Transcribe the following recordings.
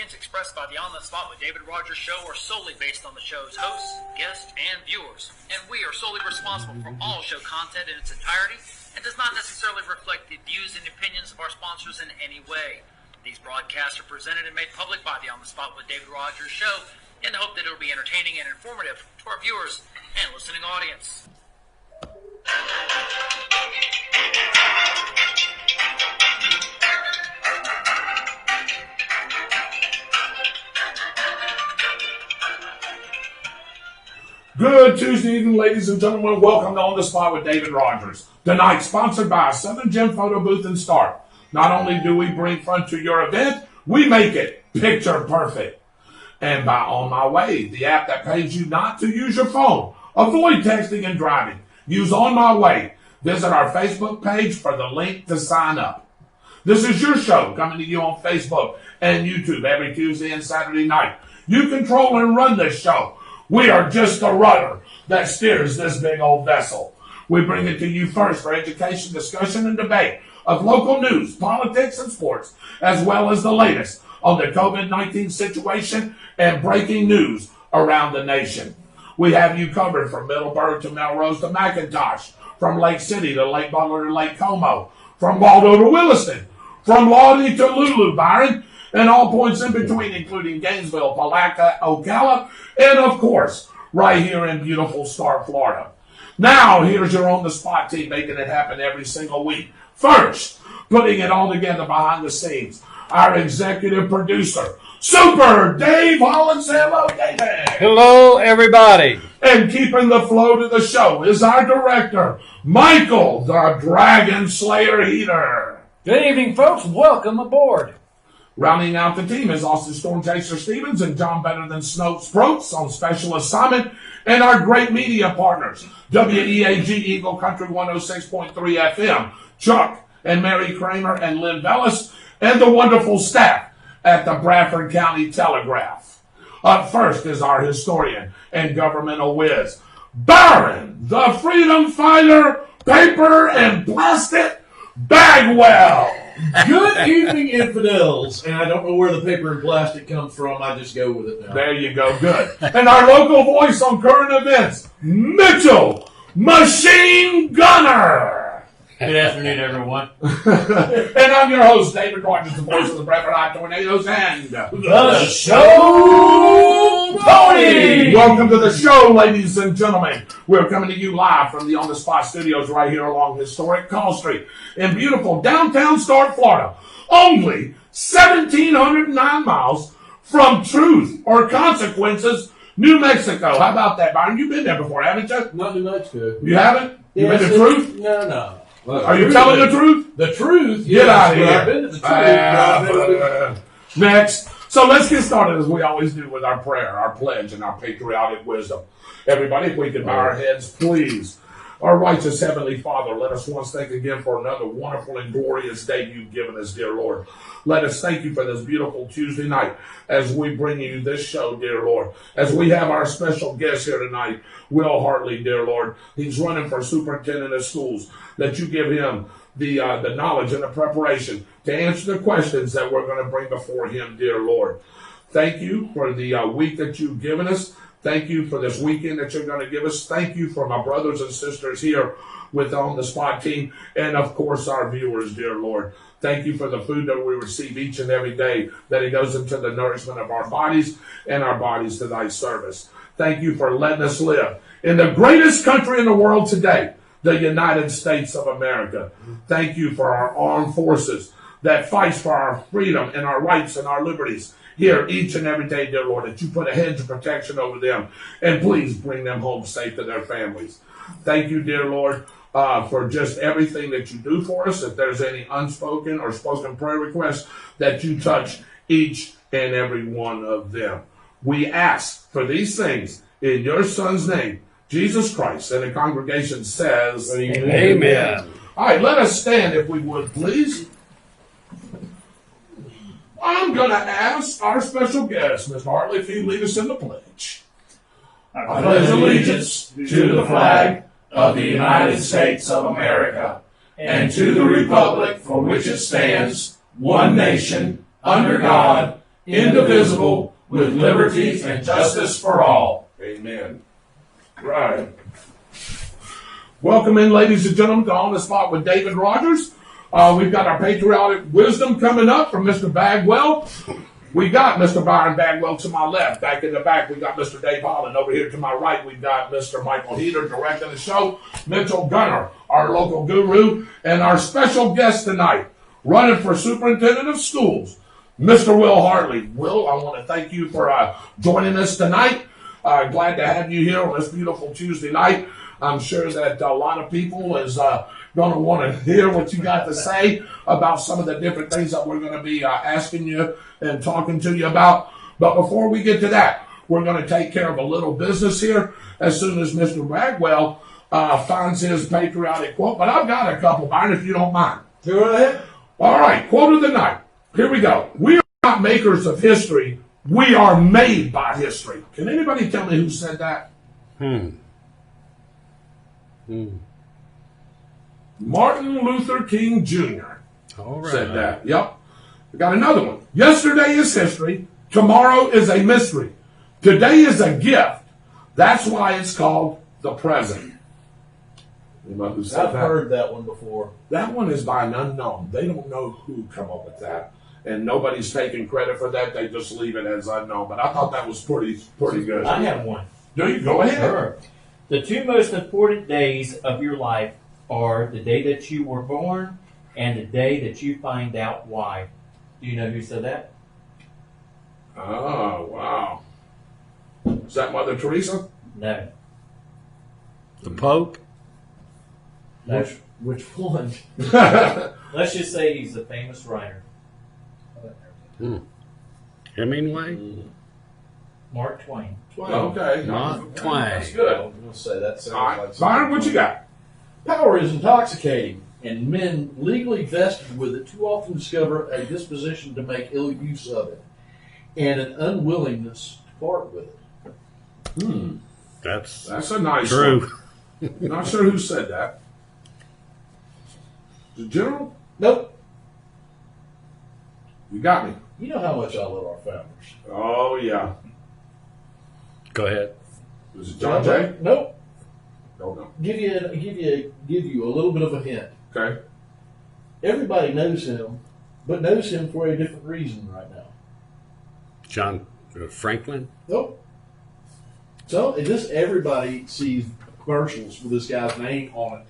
opinions expressed by the On the Spot with David Rodgers show are solely based on the show's hosts, guests, and viewers, and we are solely responsible for all show content in its entirety and does not necessarily reflect the views and opinions of our sponsors in any way. These broadcasts are presented and made public by the On the Spot with David Rodgers show in the hope that it will be entertaining and informative to our viewers and listening audience. Good Tuesday evening, ladies and gentlemen. Welcome to On the Spot with David Rodgers. Tonight, sponsored by Southern Gem Photo Booth and Start. Not only do we bring fun to your event, we make it picture perfect. And by On My Way, the app that pays you not to use your phone. Avoid texting and driving. Use On My Way. Visit our Facebook page for the link to sign up. This is your show coming to you on Facebook and YouTube every Tuesday and Saturday night. You control and run this show. We are just the rudder that steers this big old vessel. We bring it to you first for education, discussion, and debate of local news, politics, and sports, as well as the latest on the COVID-19 situation and breaking news around the nation. We have you covered from Middleburg to Melrose to McIntosh, from Lake City to Lake Butler to Lake Como, from Waldo to Williston, from Lawdy to Lulu, Byron, and all points in between, including Gainesville, Palatka, Ocala, and of course, right here in beautiful Star, Florida. Now, here's your On the Spot team making it happen every single week. First, putting it all together behind the scenes, our executive producer, Super Dave Hollins. Hello, David. Hello, everybody. And keeping the flow to the show is our director, Michael, the Dragon Slayer Heater. Good evening, folks. Welcome aboard. Rounding out the team is Austin Storm Chaser Stevens and John Better Than Snow Sproats on special assignment, and our great media partners, WEAG Eagle Country 106.3 FM, Chuck and Mary Kramer and Lynn Bellis, and the wonderful staff at the Bradford County Telegraph. Up first is our historian and governmental whiz, Baron, the freedom fighter, paper and plastic, Bagwell. Good evening, infidels. And I don't know where the paper and plastic comes from. I just go with it now. There you go. Good. And our local voice on current events, Mitchell, Machine Gunner. Good afternoon, everyone. And I'm your host, David Rodgers, the voice of the Bradford High Tornadoes and The Show Pony. Welcome to the show, ladies and gentlemen. We're coming to you live from the On the Spot studios right here along historic Call Street in beautiful downtown Start, Florida. Only 1,709 miles from Truth or Consequences, New Mexico. How about that, Byron? You've been there before, haven't you? Not New Mexico. You haven't? You've been to Truth? No. Well, are you telling the truth? The truth? Get yes, out of here. I've been to the truth. Next. So let's get started as we always do with our prayer, our pledge, and our patriotic wisdom. Everybody, if we could bow our heads, please. Our righteous Heavenly Father, let us once thank again for another wonderful and glorious day you've given us, dear Lord. Let us thank you for this beautiful Tuesday night as we bring you this show, dear Lord. As we have our special guest here tonight, Will Hartley, dear Lord. He's running for superintendent of schools. That you give him the knowledge and the preparation to answer the questions that we're going to bring before him, dear Lord. Thank you for the week that you've given us. Thank you for this weekend that you're going to give us. Thank you for my brothers and sisters here with On the Spot team and, of course, our viewers, dear Lord. Thank you for the food that we receive each and every day, that it goes into the nourishment of our bodies and our bodies to thy service. Thank you for letting us live in the greatest country in the world today, the United States of America. Thank you for our armed forces that fights for our freedom and our rights and our liberties here each and every day, dear Lord, that you put a hedge of protection over them, and please bring them home safe to their families. Thank you, dear Lord, for just everything that you do for us. If there's any unspoken or spoken prayer requests, that you touch each and every one of them. We ask for these things in your Son's name, Jesus Christ, and the congregation says, Amen. All right, let us stand if we would, please. I'm going to ask our special guest, Ms. Hartley, if you'd lead us in the pledge. I pledge allegiance to the flag of the United States of America and to the republic for which it stands, one nation, under God, indivisible, with liberty and justice for all. Amen. Right. Welcome in, ladies and gentlemen, to On the Spot with David Rodgers. We've got our patriotic wisdom coming up from Mr. Bagwell. We got Mr. Byron Bagwell to my left. Back in the back, we got Mr. Dave Holland. Over here to my right, we've got Mr. Michael Heater directing the show. Mitchell Gunner, our local guru, and our special guest tonight, running for superintendent of schools, Mr. Will Hartley. Will, I want to thank you for joining us tonight. Glad to have you here on this beautiful Tuesday night. I'm sure that a lot of people is going to want to hear what you got to say about some of the different things that we're going to be asking you and talking to you about. But before we get to that, we're going to take care of a little business here as soon as Mr. Bagwell finds his patriotic quote. But I've got a couple, Byron, if you don't mind. Go ahead. All right, quote of the night. Here we go. We are not makers of history. We are made by history. Can anybody tell me who said that? Martin Luther King Jr. All right. said that. Yep. We got another one. Yesterday is history. Tomorrow is a mystery. Today is a gift. That's why it's called the present. Anybody who said I've that? heard that one before. That one is by an unknown. They don't know who come up with that. And nobody's taking credit for that. They just leave it as unknown. But I thought that was pretty good. I have one. Do you? Go ahead. Sure. The two most important days of your life are the day that you were born and the day that you find out why. Do you know who said that? Oh, wow. Is that Mother Teresa? No. The Pope? No. Which one? Let's just say he's a famous writer. Hemingway? Mark Twain. Okay. Mark Twain. That's good. I was going to say that sounds All right. like Byron, what you got? Power is intoxicating, and men legally vested with it too often discover a disposition to make ill use of it, and an unwillingness to part with it. That's a nice true. one. Not sure who said that. The general? Nope. You got me. You know how much I love our founders. Oh, yeah. Go ahead. Was it John Jay? Nope. No. Give you a little bit of a hint. Okay. Everybody knows him, but knows him for a different reason right now. John Franklin? Nope. So just everybody sees commercials with this guy's name on it.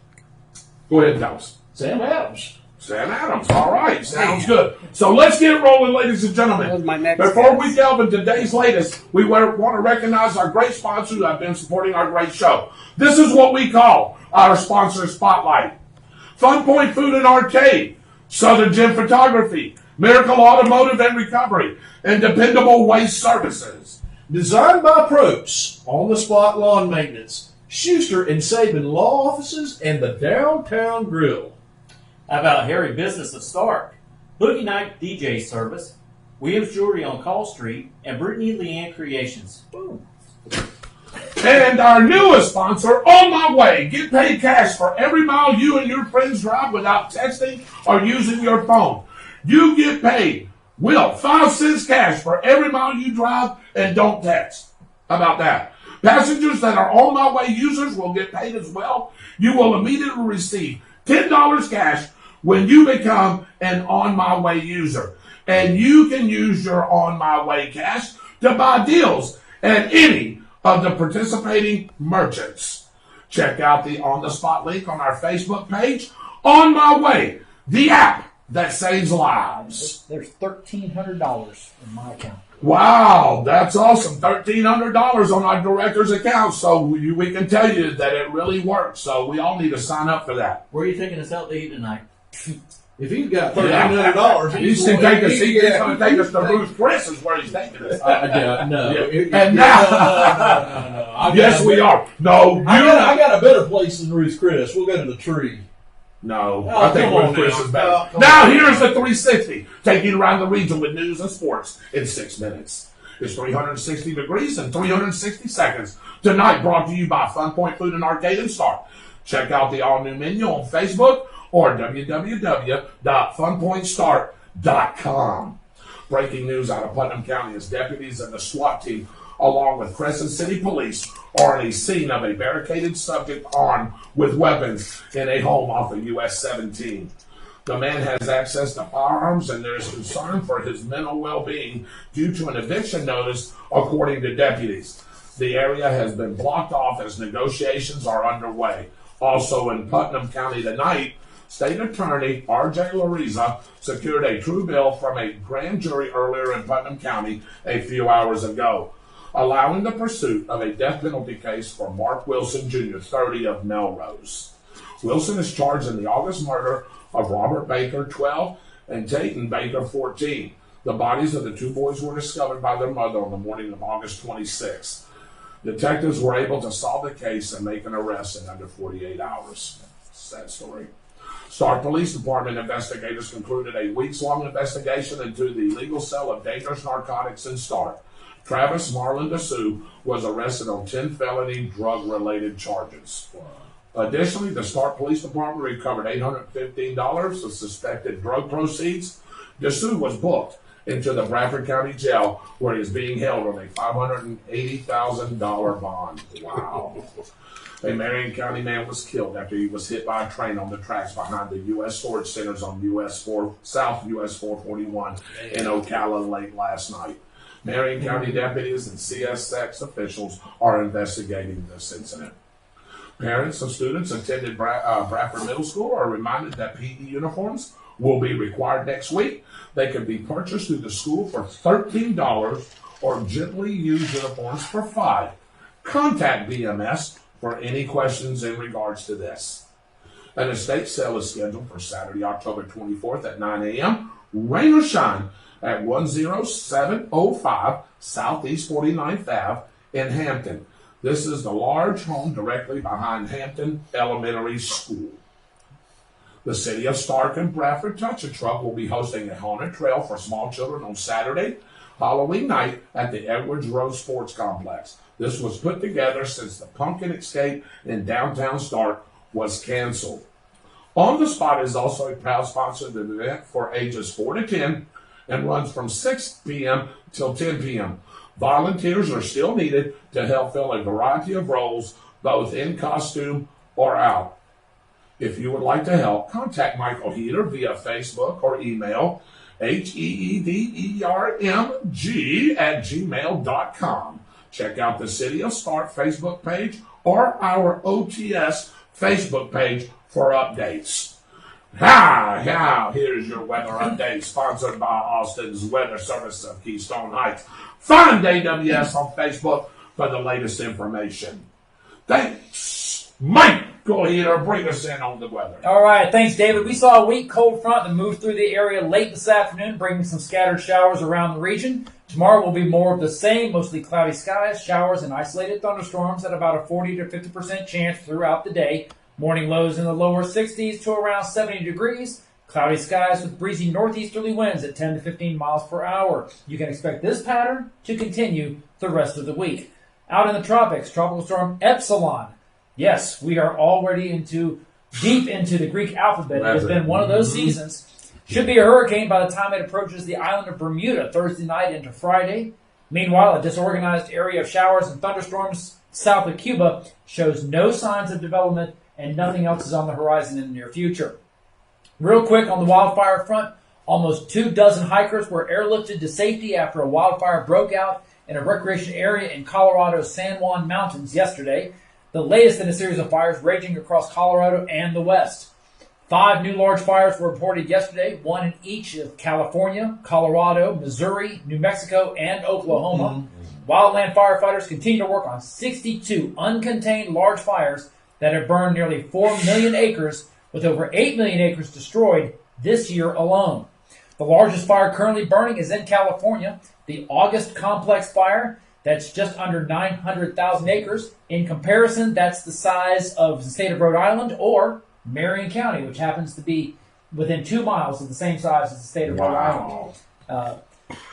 Go ahead and tell us. Sam Adams. Sam Adams. All right. Sounds good. So let's get rolling, ladies and gentlemen. That was my next Before guess. we delve into today's latest, we want to recognize our great sponsors who have been supporting our great show. This is what we call our sponsor spotlight. Fun Point Food and Arcade, Southern Gym Photography, Miracle Automotive and Recovery, and Dependable Waste Services. Designed by Probst, On the Spot Lawn Maintenance, Schuster and Sabin Law Offices, and the Downtown Grill. How about Harry Business of Stark, Boogie Night DJ Service, Williams Jewelry on Call Street, and Brittany Leanne Creations. Boom. And our newest sponsor, On My Way. Get paid cash for every mile you and your friends drive without texting or using your phone. You get paid. Will, 5 cents cash for every mile you drive and don't text. How about that? Passengers that are On My Way users will get paid as well. You will immediately receive $10 cash when you become an On My Way user. And you can use your On My Way cash to buy deals at any of the participating merchants. Check out the On the Spot link on our Facebook page. On My Way, the app that saves lives. There's $1,300 in my account. Wow, that's awesome. $1,300 on our director's account. So we can tell you that it really works. So we all need to sign up for that. Where are you taking us out to eat tonight? If he's got $1,300, He's going to take us to Ruth Chris is where he's taking us. No. And now, No. yes, we are. No, I got a better place than Ruth Chris. We'll go to the tree. No, Oh, I think come on Ruth Chris now. is better. Oh, come Now on. here's the 360, taking you around the region with news and sports in 6 minutes. It's 360 degrees and 360 seconds. Tonight brought to you by Fun Point Food and Arcade and Start. Check out the all-new menu on Facebook or www.funpointstart.com. Breaking news out of Putnam County as deputies and the SWAT team, along with Crescent City Police, are on a scene of a barricaded subject armed with weapons in a home off of US 17. The man has access to firearms, and there is concern for his mental well-being due to an eviction notice, according to deputies. The area has been blocked off as negotiations are underway. Also in Putnam County tonight, State Attorney R.J. Lariza secured a true bill from a grand jury earlier in Putnam County a few hours ago, allowing the pursuit of a death penalty case for Mark Wilson, Jr., 30 of Melrose. Wilson is charged in the August murder of Robert Baker, 12, and Dayton Baker, 14. The bodies of the two boys were discovered by their mother on the morning of August 26. Detectives were able to solve the case and make an arrest in under 48 hours. Sad story. Stark Police Department investigators concluded a weeks-long investigation into the illegal sale of dangerous narcotics in Stark. Travis Marlon DeSue was arrested on 10 felony drug-related charges. Additionally, the Stark Police Department recovered $815 of suspected drug proceeds. DeSue was booked into the Bradford County Jail, where he is being held on a $580,000 bond. Wow. A Marion County man was killed after he was hit by a train on the tracks behind the U.S. storage centers on South U.S. 441 in Ocala late last night. Marion County deputies and CSX officials are investigating this incident. Parents of students attending Bradford Middle School are reminded that PE uniforms will be required next week. They can be purchased through the school for $13 or gently used uniforms for $5. Contact BMS for any questions in regards to this. An estate sale is scheduled for Saturday, October 24th at 9 a.m. Rain or shine at 10705 Southeast 49th Ave in Hampton. This is the large home directly behind Hampton Elementary School. The City of Stark and Bradford Touch-A-Truck will be hosting a haunted trail for small children on Saturday, Halloween night at the Edwards Road Sports Complex. This was put together since the Pumpkin Escape in downtown Stark was canceled. On the Spot is also a proud sponsor of the event for ages 4 to 10 and runs from 6 p.m. till 10 p.m. Volunteers are still needed to help fill a variety of roles, both in costume or out. If you would like to help, contact Michael Heater via Facebook or email heedermg@gmail.com. Check out the City of Stark Facebook page or our OTS Facebook page for updates. Here's your weather update, sponsored by Austin's Weather Service of Keystone Heights. Find AWS on Facebook for the latest information. Thanks. Mike, go ahead or bring us in on the weather. All right, thanks, David. We saw a weak cold front that moved through the area late this afternoon, bringing some scattered showers around the region. Tomorrow will be more of the same, mostly cloudy skies, showers, and isolated thunderstorms at about a 40 to 50% chance throughout the day. Morning lows in the lower 60s to around 70 degrees. Cloudy skies with breezy northeasterly winds at 10 to 15 miles per hour. You can expect this pattern to continue the rest of the week. Out in the tropics, tropical storm Epsilon. Yes, we are already deep into the Greek alphabet. It has been one of those seasons. Should be a hurricane by the time it approaches the island of Bermuda Thursday night into Friday. Meanwhile, a disorganized area of showers and thunderstorms south of Cuba shows no signs of development, and nothing else is on the horizon in the near future. Real quick on the wildfire front, almost 24 hikers were airlifted to safety after a wildfire broke out in a recreation area in Colorado's San Juan Mountains yesterday, the latest in a series of fires raging across Colorado and the West. 5 new large fires were reported yesterday, one in each of California, Colorado, Missouri, New Mexico, and Oklahoma. Wildland firefighters continue to work on 62 uncontained large fires that have burned nearly 4 million acres, with over 8 million acres destroyed this year alone. The largest fire currently burning is in California, the August Complex Fire. That's just under 900,000 acres. In comparison, that's the size of the state of Rhode Island or Marion County, which happens to be within 2 miles of the same size as the state of Rhode Island.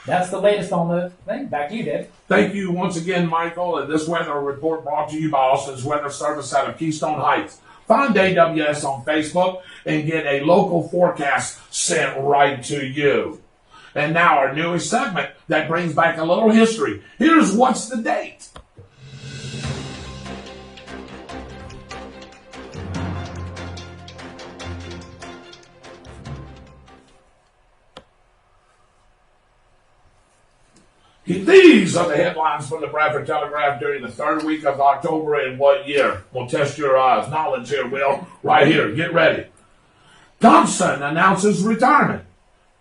That's the latest on the thing. Back to you, Dave. Thank you once again, Michael. And this weather report brought to you by Austin's Weather Service out of Keystone Heights. Find AWS on Facebook and get a local forecast sent right to you. And now our newest segment that brings back a little history. Here's What's the Date? These are the headlines from the Bradford Telegraph during the third week of October in what year? We'll test your knowledge here, Will. Right here. Get ready. Thompson announces retirement.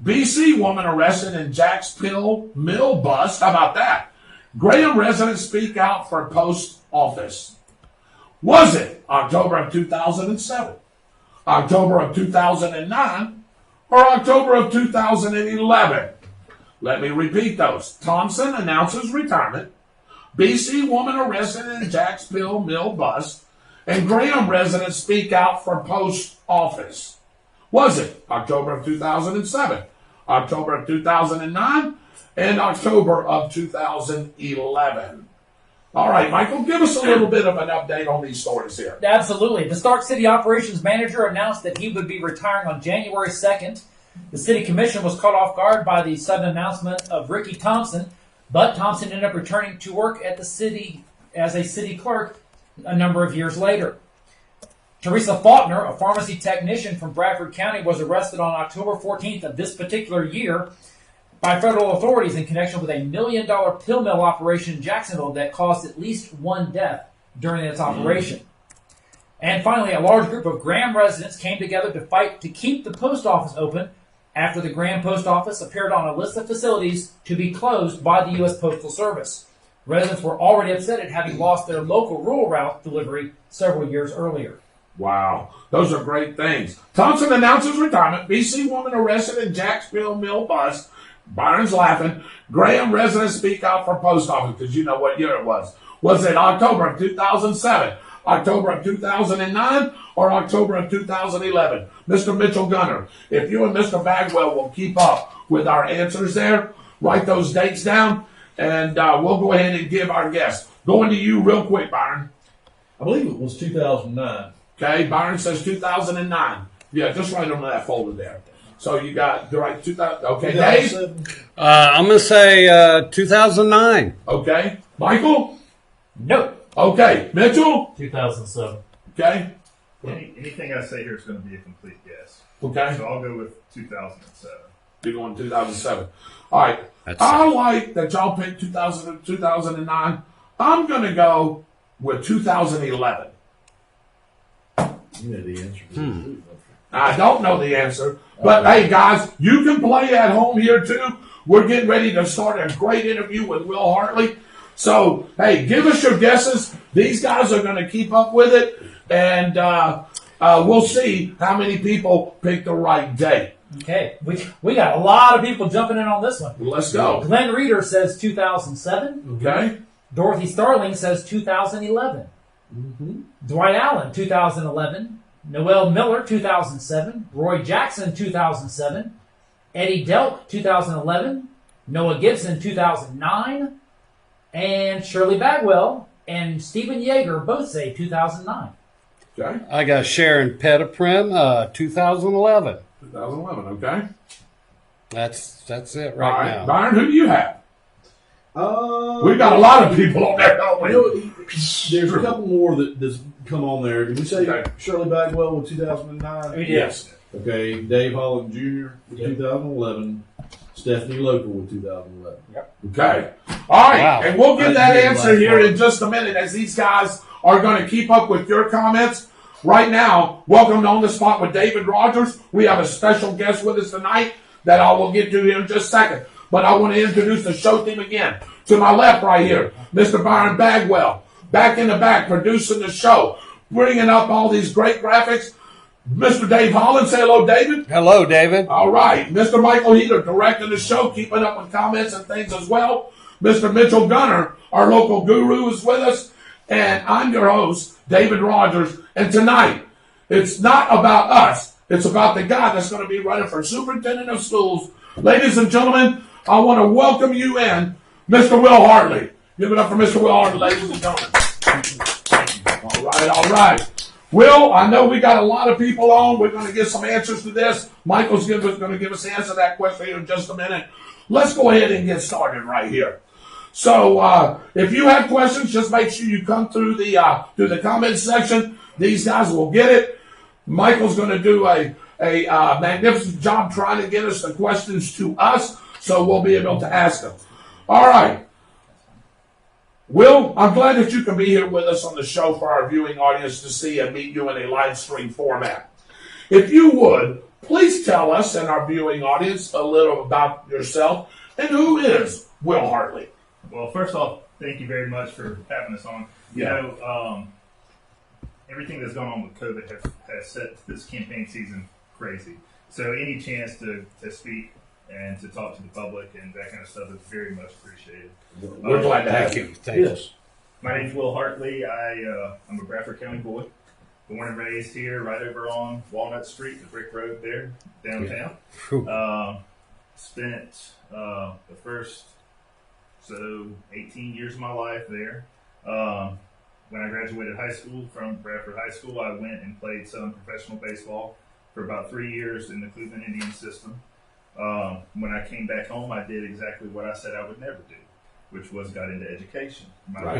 BC woman arrested in Jack's Pill Mill bust. How about that? Graham residents speak out for post office. Was it October of 2007, October of 2009, or October of 2011? Let me repeat those. Thompson announces retirement. BC woman arrested in Jack's Pill Mill bust. And Graham residents speak out for post office. Was it October of 2007, October of 2009, and October of 2011? All right, Michael, give us a little bit of an update on these stories here. Absolutely. The Stark City operations manager announced that he would be retiring on January 2nd. The city commission was caught off guard by the sudden announcement of Ricky Thompson, but Thompson ended up returning to work at the city as a city clerk a number of years later. Teresa Faulkner, a pharmacy technician from Bradford County, was arrested on October 14th of this particular year by federal authorities in connection with a $1 million pill mill operation in Jacksonville that caused at least one death during its operation. And finally, a large group of Graham residents came together to fight to keep the post office open after the Graham Post Office appeared on a list of facilities to be closed by the U.S. Postal Service. Residents were already upset at having lost their local rural route delivery several years earlier. Wow, those are great things. Thompson announces retirement. BC woman arrested in Jacksonville Mill bust. Byron's laughing. Graham residents speak out for post office because you know what year it was. Was it October of 2007, October of 2009, or October of 2011? Mr. Mitchell Gunner, if you and Mr. Bagwell will keep up with our answers there, write those dates down, and we'll go ahead and give our guess. Going to you real quick, Byron. I believe it was 2009. Okay, Byron says 2009. Yeah, just write on that folder there. So you got the right 2000. Okay, Dave? I'm going to say 2009. Okay. Michael? No. Okay. Mitchell? 2007. Okay. Anything I say here is going to be a complete guess. Okay. So I'll go with 2007. You're going 2007. All right. That's I like that y'all picked 2009. I'm going to go with 2011. You know the answer. I don't know the answer. But, hey, guys, you can play at home here, too. We're getting ready to start a great interview with Will Hartley. So, hey, give us your guesses. These guys are going to keep up with it. And we'll see how many people pick the right date. Okay, we got a lot of people jumping in on this one. Let's go. Glenn Reeder says 2007. Okay. Dorothy Starling says 2011. Dwight Allen, 2011. Noel Miller, 2007. Roy Jackson, 2007. Eddie Delk, 2011. Noah Gibson, 2009. And Shirley Bagwell and Stephen Yeager both say 2009. Okay. I got Sharon Petitprim, 2011. 2011, okay. That's it All right right. now. Byron, who do you have? We've got a lot of people on there, don't we? There's a couple more that's come on there. Did we say Okay. Shirley Bagwell with 2009? Yes. Okay, Dave Holland Jr. with 2011. Stephanie Local with 2011. Okay. All right. Wow. And we'll get That's that good answer last here part. in just a minute as these guys are going to keep up with your comments. Right now, welcome to On the Spot with David Rodgers. We have a special guest with us tonight that I will get to here in just a second. But I want to introduce the show team again. To my left right here, Mr. Byron Bagwell. Back in the back, producing the show. Bringing up all these great graphics. Mr. Dave Holland. Say hello, David. Hello, David. All right. Mr. Michael Heater directing the show, keeping up with comments and things as well. Mr. Mitchell Gunner, our local guru, is with us. And I'm your host, David Rodgers. And tonight, it's not about us. It's about the guy that's going to be running for superintendent of schools. Ladies and gentlemen, I want to welcome you in, Mr. Will Hartley. Give it up for Mr. Will Hartley, ladies and gentlemen. All right. Will, I know we got a lot of people on. We're going to get some answers to this. Michael's going to give us the answer to that question here in just a minute. let's go ahead and get started right here. So if you have questions, just make sure you come through the comment section. These guys will get it. Michael's going to do a magnificent job trying to get us the questions to us, so we'll be able to ask them. All right. Will, I'm glad that you can be here with us on the show for our viewing audience to see and meet you in a live stream format. If you would, please tell us and our viewing audience a little about yourself and who is Will Hartley. Well, first off, thank you very much for having us on. You know, everything that's gone on with COVID has set this campaign season crazy. So any chance to speak and to talk to the public and that kind of stuff is very much appreciated. We're glad to have you. Thank you. Yes. My name's Will Hartley. I'm a Bradford County boy, born and raised here, right over on Walnut Street, the brick road there, downtown. Spent the first 18 years of my life there. When I graduated high school from Bradford High School, I went and played some professional baseball for about 3 years in the Cleveland Indians system. When I came back home, I did exactly what I said I would never do, which was got into education. My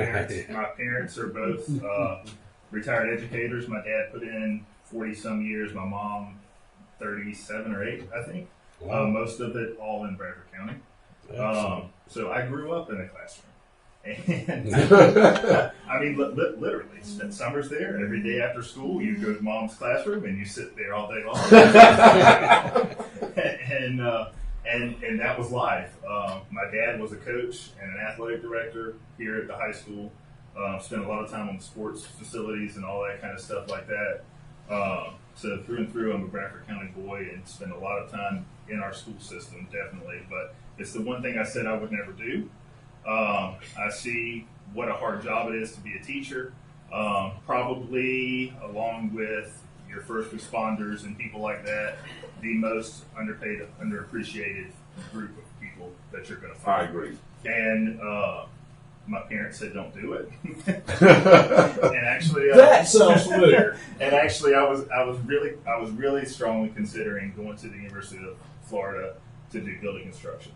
parents are both retired educators. My dad put in 40-some years. My mom, 37 or 8, I think. Wow. Most of it all in Bradford County. So I grew up in a classroom. And I mean, literally, spent summers there. Every day after school, you go to mom's classroom and you sit there all day long. and that was life. My dad was a coach and an athletic director here at the high school. Spent a lot of time on the sports facilities and all that kind of stuff like that. So through and through, I'm a Bradford County boy and spend a lot of time in our school system, definitely. But it's the one thing I said I would never do. I see what a hard job it is to be a teacher, probably along with your first responders and people like that, the most underpaid, underappreciated group of people that you're going to find. I agree. And my parents said, "Don't do it." And actually, That sounds familiar. and actually, I was really strongly considering going to the University of Florida to do building construction.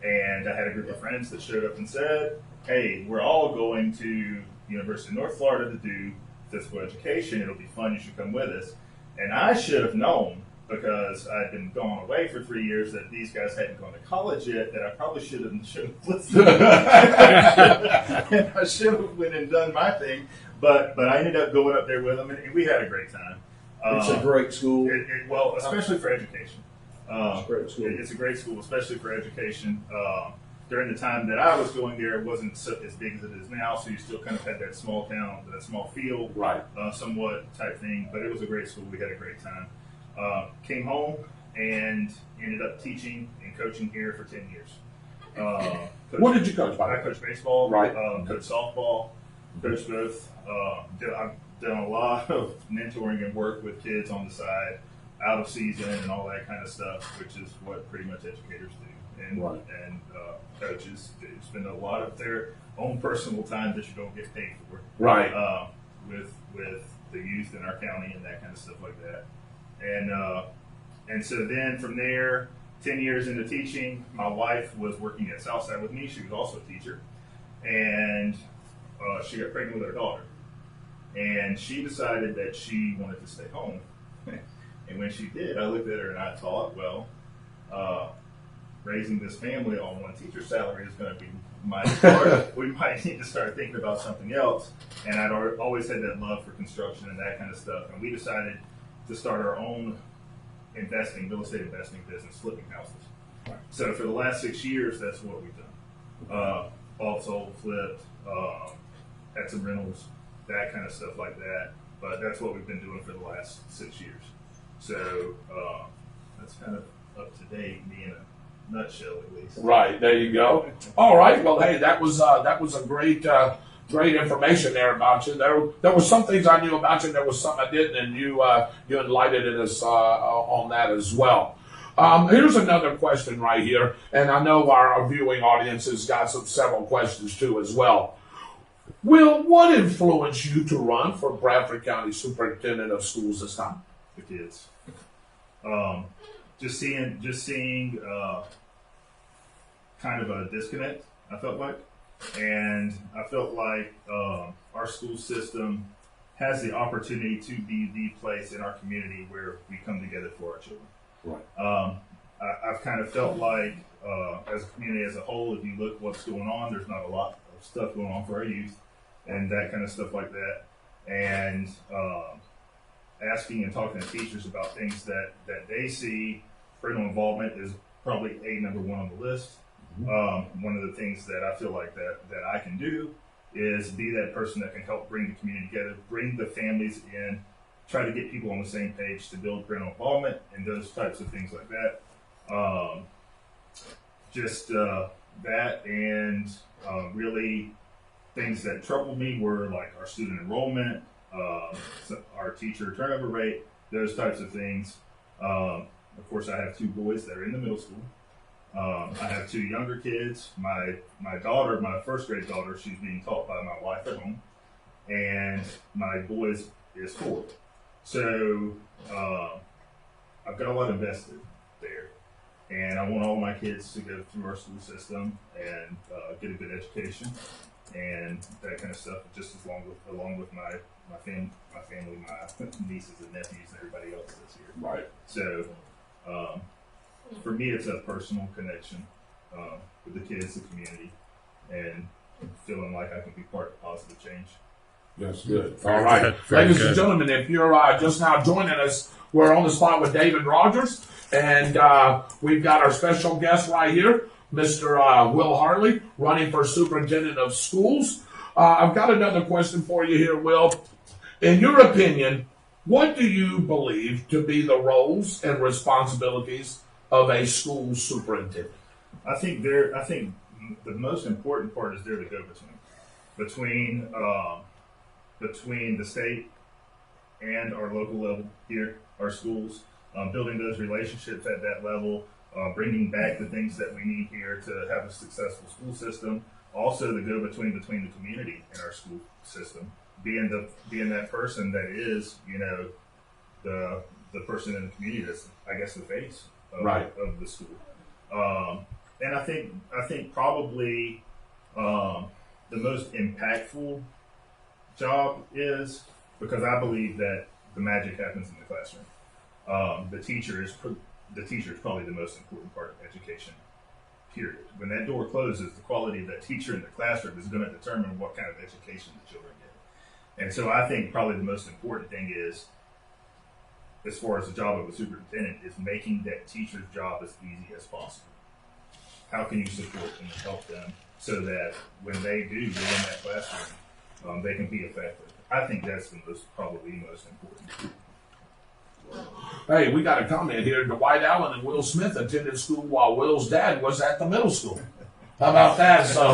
And I had a group of friends that showed up and said, "Hey, we're all going to University of North Florida to do physical education. It'll be fun. You should come with us." And I should have known, because I'd been gone away for 3 years, that these guys hadn't gone to college yet, that I probably should have listened. And I should have went and done my thing. But I ended up going up there with them, and we had a great time. It's a great school. Well, especially for education. It's a great school. It's a great school, especially for education. During the time that I was going there, it wasn't as big as it is now, so you still kind of had that small town, that small feel, Right. Somewhat type thing. But it was a great school. We had a great time. Came home and ended up teaching and coaching here for 10 years. What did you coach by? I coached baseball, Right. Coached softball, coached both. I've done a lot of mentoring and work with kids on the side, out of season and all that kind of stuff, which is what pretty much educators do, and Right. and coaches do. Spend a lot of their own personal time that you don't get paid for, Right. with the youth in our county and that kind of stuff like that. And so then from there, 10 years into teaching, my wife was working at Southside with me. She was also a teacher, and she got pregnant with our daughter, and she decided that she wanted to stay home. And when she did, I looked at her and I thought, well, raising this family on one teacher's salary is going to be mighty hard. We might need to start thinking about something else. And I'd always had that love for construction and that kind of stuff. And we decided to start our own real estate investing business, flipping houses. Right. So for the last 6 years, that's what we've done. Bought, sold, flipped, had some rentals, that kind of stuff like that. But that's what we've been doing for the last 6 years. So that's kind of up to date, me in a nutshell, at least. Right, there you go. All right, well, hey, that was a great information there about you. There was some things I knew about you, and there was some I didn't, and you enlightened us on that as well. Here's another question right here, and I know our viewing audience has got several questions too as well. Will, what influenced you to run for Bradford County Superintendent of Schools this time? The kids. Just seeing kind of a disconnect, I felt like. And I felt like our school system has the opportunity to be the place in our community where we come together for our children. Right. I've kind of felt like, as a community as a whole, if you look what's going on, there's not a lot of stuff going on for our youth and that kind of stuff like that. And asking and talking to teachers about things that they see, parental involvement is probably number one on the list. One of the things that I feel like that I can do is be that person that can help bring the community together, bring the families in, try to get people on the same page to build parental involvement and those types of things like that. That and really things that troubled me were like our student enrollment, our teacher turnover rate, those types of things. Of course, I have 2 boys that are in the middle school. I have 2 younger kids. My daughter, my first grade daughter, she's being taught by my wife at home, and my boy is 4. So I've got a lot invested there, and I want all my kids to go through our school system and get a good education and that kind of stuff. Just along with my family, my nieces and nephews, and everybody else that's here. Right. So. For me, it's a personal connection with the kids, the community, and feeling like I can be part of positive change. That's good. All right. Ladies and gentlemen, if you're just now joining us, we're on the spot with David Rodgers, and we've got our special guest right here, Mr. Will Hartley, running for superintendent of schools. I've got another question for you here, Will. In your opinion, what do you believe to be the roles and responsibilities of a school superintendent? I think the most important part is they're the go-between between the state and our local level here, our schools, building those relationships at that level, bringing back the things that we need here to have a successful school system. Also, the go-between between the community and our school system, being that person that is, the person in the community that's, I guess, the face of the school. And I think probably the most impactful job is, because I believe that the magic happens in the classroom. The teacher is probably the most important part of education, period. When that door closes, the quality of that teacher in the classroom is going to determine what kind of education the children get. And so I think probably the most important thing is, as far as the job of a superintendent, is making that teacher's job as easy as possible. How can you support them and help them so that when they do get in that classroom, they can be effective? I think that's probably the most important. Hey, we got a comment here. Dwight Allen and Will Smith attended school while Will's dad was at the middle school. How about that? So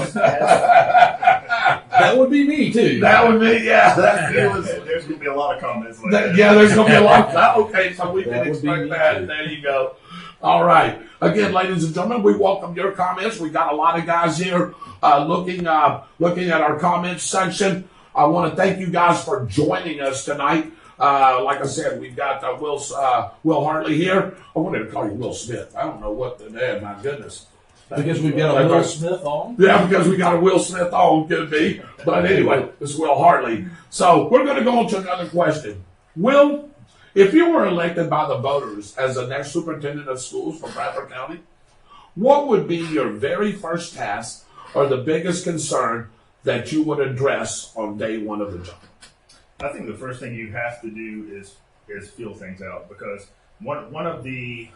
that would be me too. That would be, yeah. There's going to be a lot of comments like that. Yeah, there's going to be a lot of that. Okay, so we can expect that. There you go. All right. Again, ladies and gentlemen, we welcome your comments. We got a lot of guys here looking at our comments section. I want to thank you guys for joining us tonight. Like I said, we've got Will Hartley here. I wanted to call you Will Smith. I don't know what the name. My goodness. Because we've got a Will Smith on? Yeah, because we got a Will Smith on, could be. But anyway, it's Will Hartley. So we're going to go on to another question. Will, if you were elected by the voters as the next superintendent of schools for Bradford County, what would be your very first task or the biggest concern that you would address on day one of the job? I think the first thing you have to do is feel things out, because one of the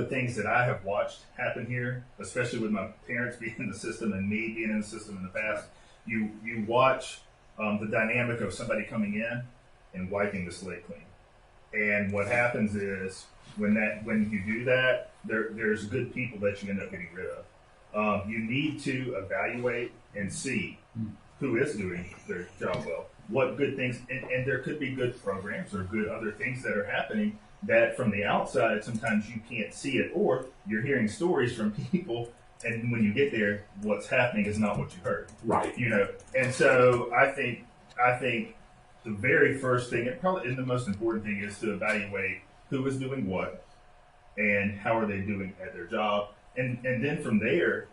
things that I have watched happen here, especially with my parents being in the system and me being in the system in the past, you watch the dynamic of somebody coming in and wiping the slate clean. And what happens is when you do that, there's good people that you end up getting rid of. You need to evaluate and see who is doing their job well, what good things, and there could be good programs or good other things that are happening that from the outside, sometimes you can't see it, or you're hearing stories from people, and when you get there, what's happening is not what you heard. Right. And so I think the very first thing, and the most important thing, is to evaluate who is doing what and how are they doing at their job, and then from there,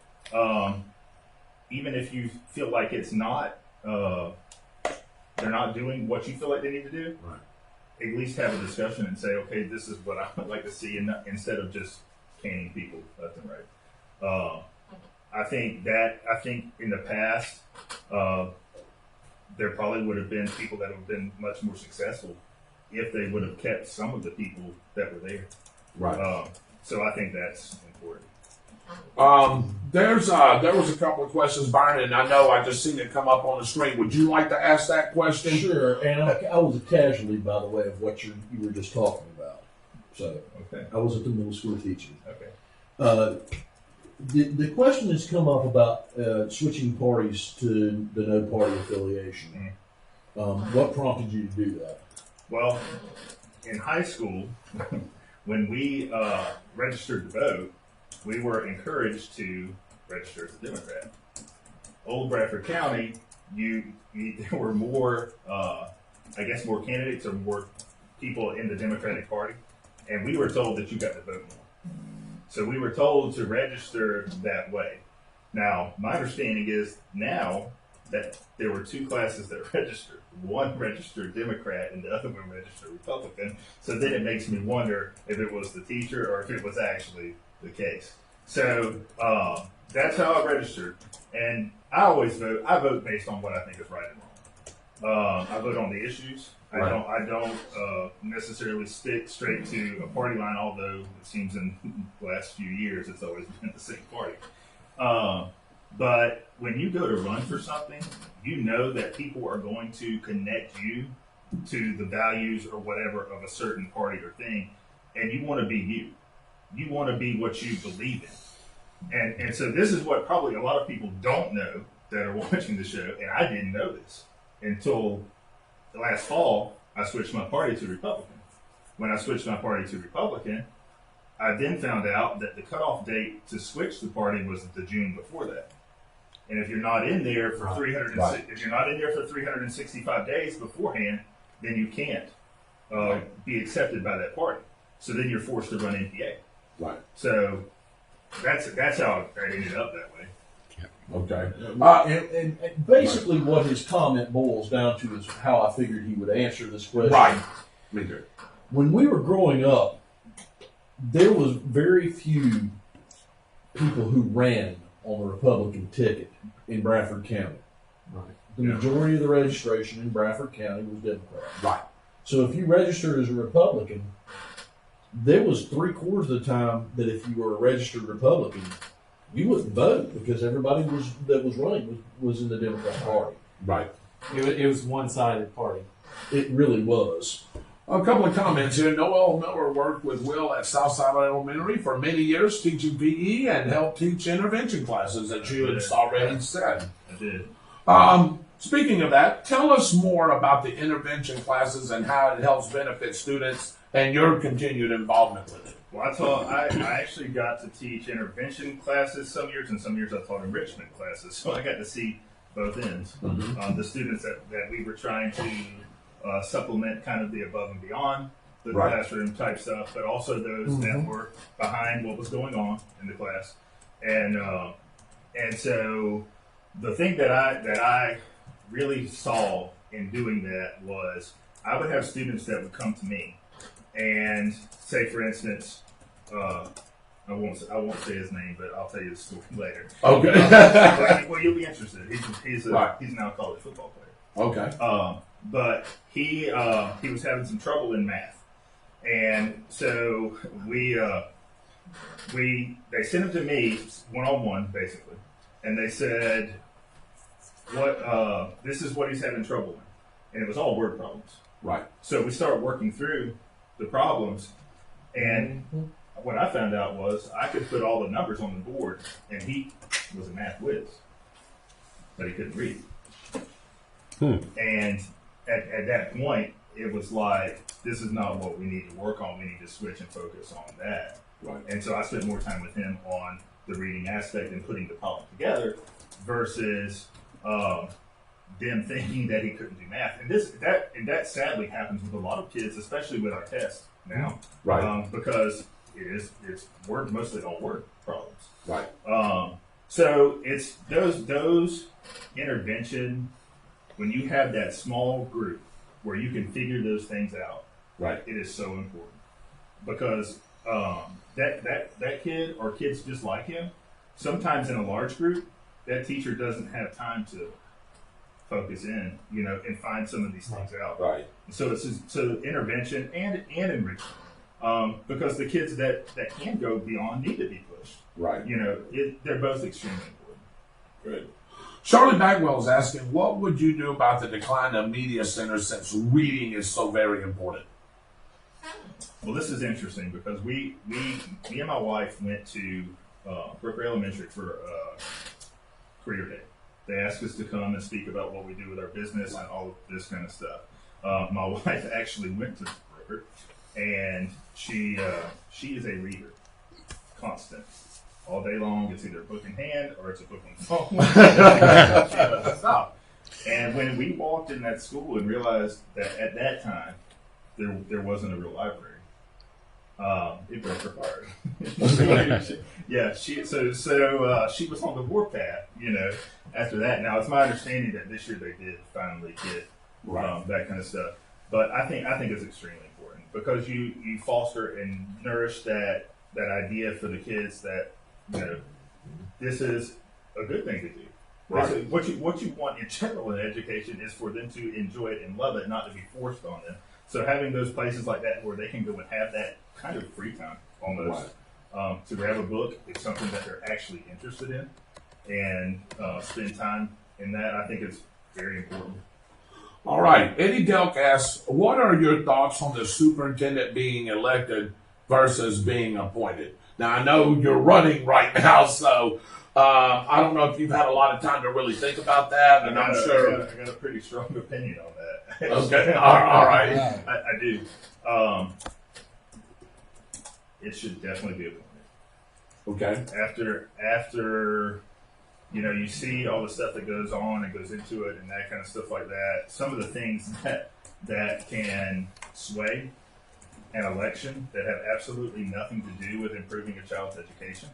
even if you feel like it's not, they're not doing what you feel like they need to do, Right. at least have a discussion and say, okay, this is what I would like to see, and instead of just caning people left and right. I think in the past, there probably would have been people that would have been much more successful if they would have kept some of the people that were there. Right. So I think that's important. There was a couple of questions, Byron, and I know I just seen it come up on the screen. Would you like to ask that question? Sure, and I was a casualty, by the way, of what you were just talking about. So Okay. I was at the middle school teaching. Okay. The question has come up about switching parties to the no party affiliation. What prompted you to do that? Well, in high school, when we registered to vote, we were encouraged to register as a Democrat. Old Bradford County, there were more, more candidates or more people in the Democratic Party, and we were told that you got to vote more. So we were told to register that way. Now, my understanding is now that there were two classes that registered. One registered Democrat and the other one registered Republican. So then it makes me wonder if it was the teacher or if it was actually the case. So that's how I registered. And I always vote. I vote based on what I think is right and wrong. I vote on the issues. Right. I don't necessarily stick straight to a party line, although it seems in the last few years it's always been the same party. But when you go to run for something, you know that people are going to connect you to the values or whatever of a certain party or thing, and you want to be you. You want to be what you believe in. And so this is what probably a lot of people don't know that are watching the show, and I didn't know this until last fall. I switched my party to Republican. When I switched my party to Republican, I then found out that the cutoff date to switch the party was the June before that. And if you're not in there for if you're not in there for 365 days beforehand, then you can't be accepted by that party. So then you're forced to run NPA. Right. So that's how I ended up that way. Okay. And basically what his comment boils down to is how I figured he would answer this question. Right. Me too. When we were growing up, there was very few people who ran on the Republican ticket in Bradford County. Right. The majority of the registration in Bradford County was Democrat. Right. So if you registered as a Republican, there was 3/4 of the time that if you were a registered Republican, you wouldn't vote because everybody that was running was in the Democrat Party. Right. It was one-sided party. It really was. A couple of comments here. Noel Miller worked with Will at Southside Elementary for many years teaching PE and helped teach intervention classes, as you had already said. I did. Speaking of that, tell us more about the intervention classes and how it helps benefit students and your continued involvement with it. Well, I actually got to teach intervention classes some years, and some years I taught enrichment classes. So I got to see both ends. The students that we were trying to supplement kind of the above and beyond the classroom type stuff, but also those that were behind what was going on in the class. And so the thing that I really saw in doing that was I would have students that would come to me and say, for instance, I won't say his name, but I'll tell you the story later. Okay. Well, you'll be interested. He's now a college football player. Okay. But he was having some trouble in math, and so they sent him to me one-on-one basically, and they said, this is what he's having trouble in, and it was all word problems. Right. So we started working through the problems, and what I found out was I could put all the numbers on the board, and he was a math whiz, but he couldn't read. And at that point, it was like, this is not what we need to work on. We need to switch and focus on that. Right. And so I spent more time with him on the reading aspect and putting the problem together versus them thinking that he couldn't do math. And that sadly happens with a lot of kids, especially with our tests now. Right. Because it's word, mostly all word problems. Right. So it's those intervention, when you have that small group where you can figure those things out. Right. It is so important because that kid or kids just like him, sometimes in a large group, that teacher doesn't have time to focus in, and find some of these things out. Right. So it's so intervention and enrichment, because the kids that can go beyond need to be pushed. Right. They're both extremely important. Good. Charlie Bagwell is asking, what would you do about the decline of media centers since reading is so very important? Well, this is interesting because me and my wife went to Brooker Elementary for Career Day. They asked us to come and speak about what we do with our business and all of this kind of stuff. My wife actually went to Brooker, and she is a reader, constant. All day long, it's either a book in hand or it's a book on the phone. She doesn't stop. And when we walked in that school and realized that at that time there wasn't a real library, it broke her heart. Yeah, she was on the warpath, after that. Now it's my understanding that this year they did finally get that kind of stuff. But I think it's extremely important because you foster and nourish that idea for the kids that this is a good thing to do. Right. What you want in general in education is for them to enjoy it and love it, not to be forced on them. So having those places like that where they can go and have that kind of free time almost to grab a book is something that they're actually interested in and spend time in that, I think is very important. All right. Eddie Delk asks, what are your thoughts on the superintendent being elected versus being appointed? Now, I know you're running right now, so I don't know if you've had a lot of time to really think about that, and I'm sure. I got a pretty strong opinion on that. Okay, all right. I do. It should definitely be appointed. Okay. After you see all the stuff that goes on and goes into it and that kind of stuff like that, some of the things that can sway an election that have absolutely nothing to do with improving a child's education.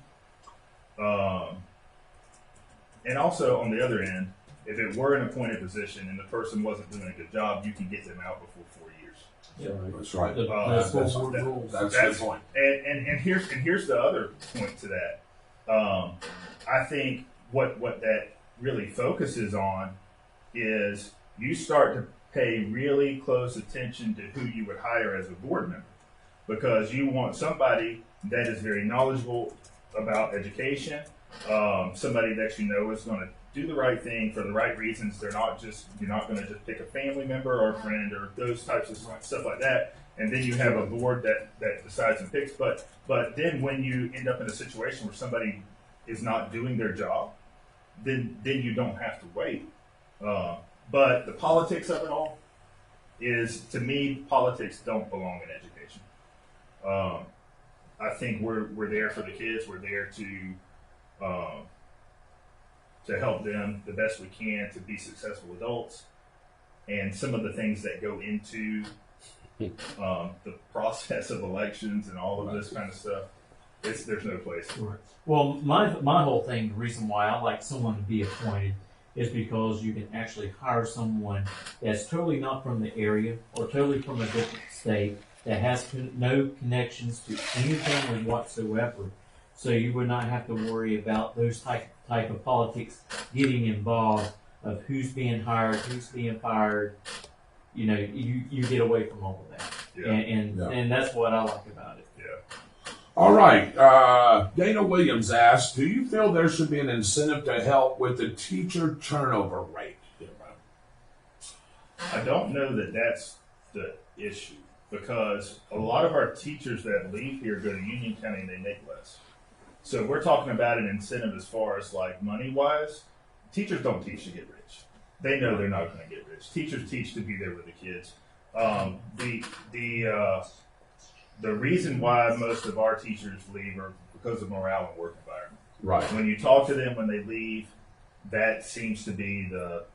And also, on the other end, if it were an appointed position and the person wasn't doing a good job, you can get them out before 4 years. Yeah, that's right. That's That's a good point. And here's the other point to that. I think what that really focuses on is you start to pay really close attention to who you would hire as a board member, because you want somebody that is very knowledgeable about education, somebody that is going to do the right thing for the right reasons. You're not going to just pick a family member or a friend or those types of stuff like that. And then you have a board that decides and picks. But then when you end up in a situation where somebody is not doing their job, then you don't have to wait. But the politics of it all is, to me, politics don't belong in education. I think we're there for the kids. We're there to help them the best we can to be successful adults. And some of the things that go into the process of elections and all of this kind of stuff, there's no place for it. Well, my whole thing, the reason why I like someone to be appointed is because you can actually hire someone that's totally not from the area or totally from a different state that has no connections to anything whatsoever. So you would not have to worry about those type of politics getting involved of who's being hired, who's being fired. You get away from all of that. Yeah. And that's what I like about it. Yeah. All right. Dana Williams asks, do you feel there should be an incentive to help with the teacher turnover rate? I don't know that that's the issue, because a lot of our teachers that leave here go to Union County and they make less. So we're talking about an incentive as far as like money-wise. Teachers don't teach to get rich. They know they're not going to get rich. Teachers teach to be there with the kids. The reason why most of our teachers leave are because of morale and work environment. Right. When you talk to them when they leave, that seems to be the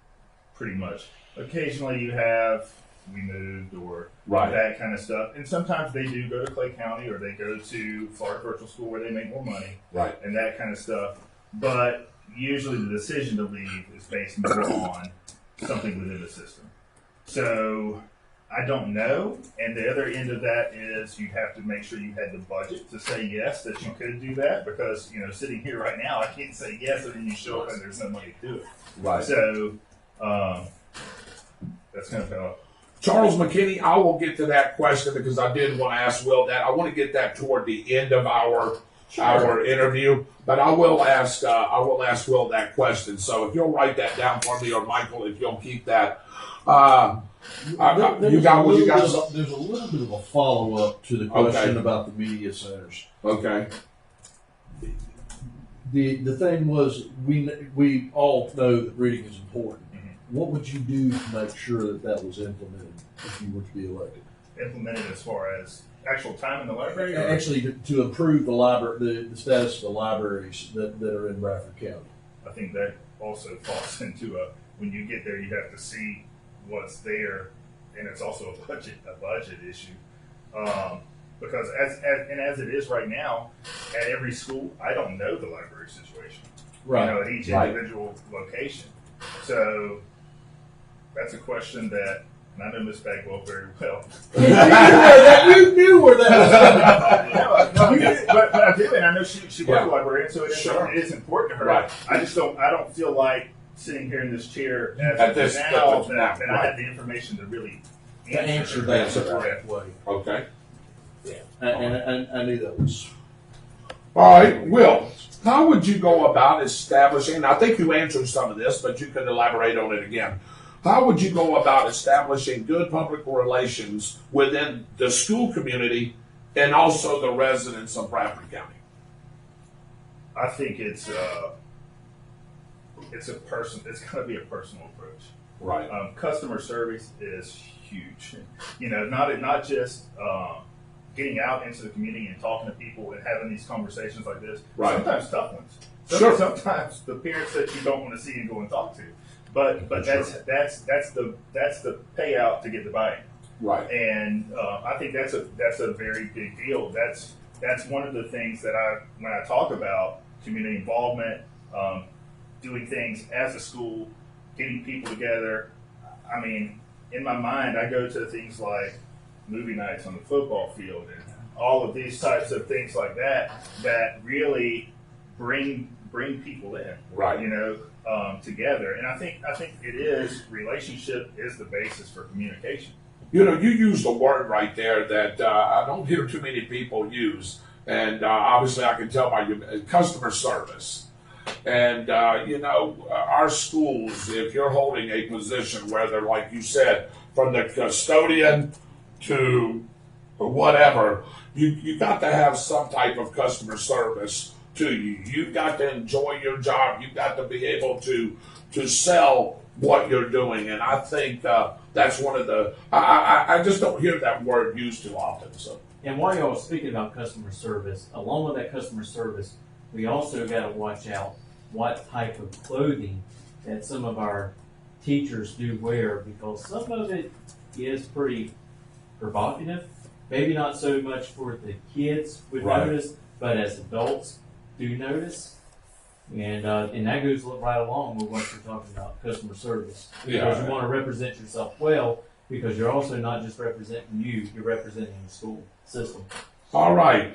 pretty much. Occasionally you have we moved or Right. that kind of stuff. And sometimes they do go to Clay County or they go to Florida Virtual School where they make more money Right. and that kind of stuff. But usually the decision to leave is based more on something within the system. So I don't know. And the other end of that is you have to make sure you had the budget to say yes, that you could do that. Because, sitting here right now, I can't say yes and then you show up and there's no money to do it. Right. So that's kind of how. Charles McKinney, I will get to that question because I did want to ask Will that. I want to get that toward the end of our interview, but I will ask Will that question. So if you'll write that down for me, or Michael, if you'll keep that. There's a little bit of a follow up to the question about the media centers. Okay. The thing was, we all know that reading is important. What would you do to make sure that was implemented if you were to be elected? Implemented as far as actual time in the library? Actually, to improve the library, the status of the libraries that are in Bradford County. I think that also falls into when you get there, you have to see what's there, and it's also a budget issue. Because as it is right now, at every school, I don't know the library situation. Right. At each individual location. So that's a question that, and I know Miss Bagwell very well. You knew where that was coming from. But I do, and I know she was a librarian, so it is important to her. Right. I don't feel like sitting here in this chair that I had the information to really answer that the right way. Okay. Yeah. And I knew that was. All right, Will, how would you go about establishing, I think you answered some of this, but you could elaborate on it again. How would you go about establishing good public relations within the school community and also the residents of Bradford County? I think it's got to be a personal approach. Right. Customer service is huge. Not just getting out into the community and talking to people and having these conversations like this. Right. Sometimes tough ones. Sure. Sometimes the parents that you don't want to see and go and talk to. But that's the payout to get the buy-in. Right. And I think that's a very big deal. That's one of the things that when I talk about community involvement, doing things as a school, getting people together. I mean, in my mind, I go to things like movie nights on the football field and all of these types of things like that really bring people in, right? Together. And I think relationship is the basis for communication. You used a word right there that I don't hear too many people use, and obviously I can tell by your customer service. And our schools, if you're holding a position where they're, like you said, from the custodian to whatever, you got to have some type of customer service to you. You've got to enjoy your job. You've got to be able to sell what you're doing. And I think that's one of the, I just don't hear that word used too often. So. And while y'all speaking about customer service, along with that customer service, we also got to watch out what type of clothing that some of our teachers do wear, because some of it is pretty provocative. Maybe not so much for the kids would notice, but as adults do notice. And that goes right along with what you're talking about, customer service. Because you want to represent yourself well, because you're also not just representing you, you're representing the school system. All right.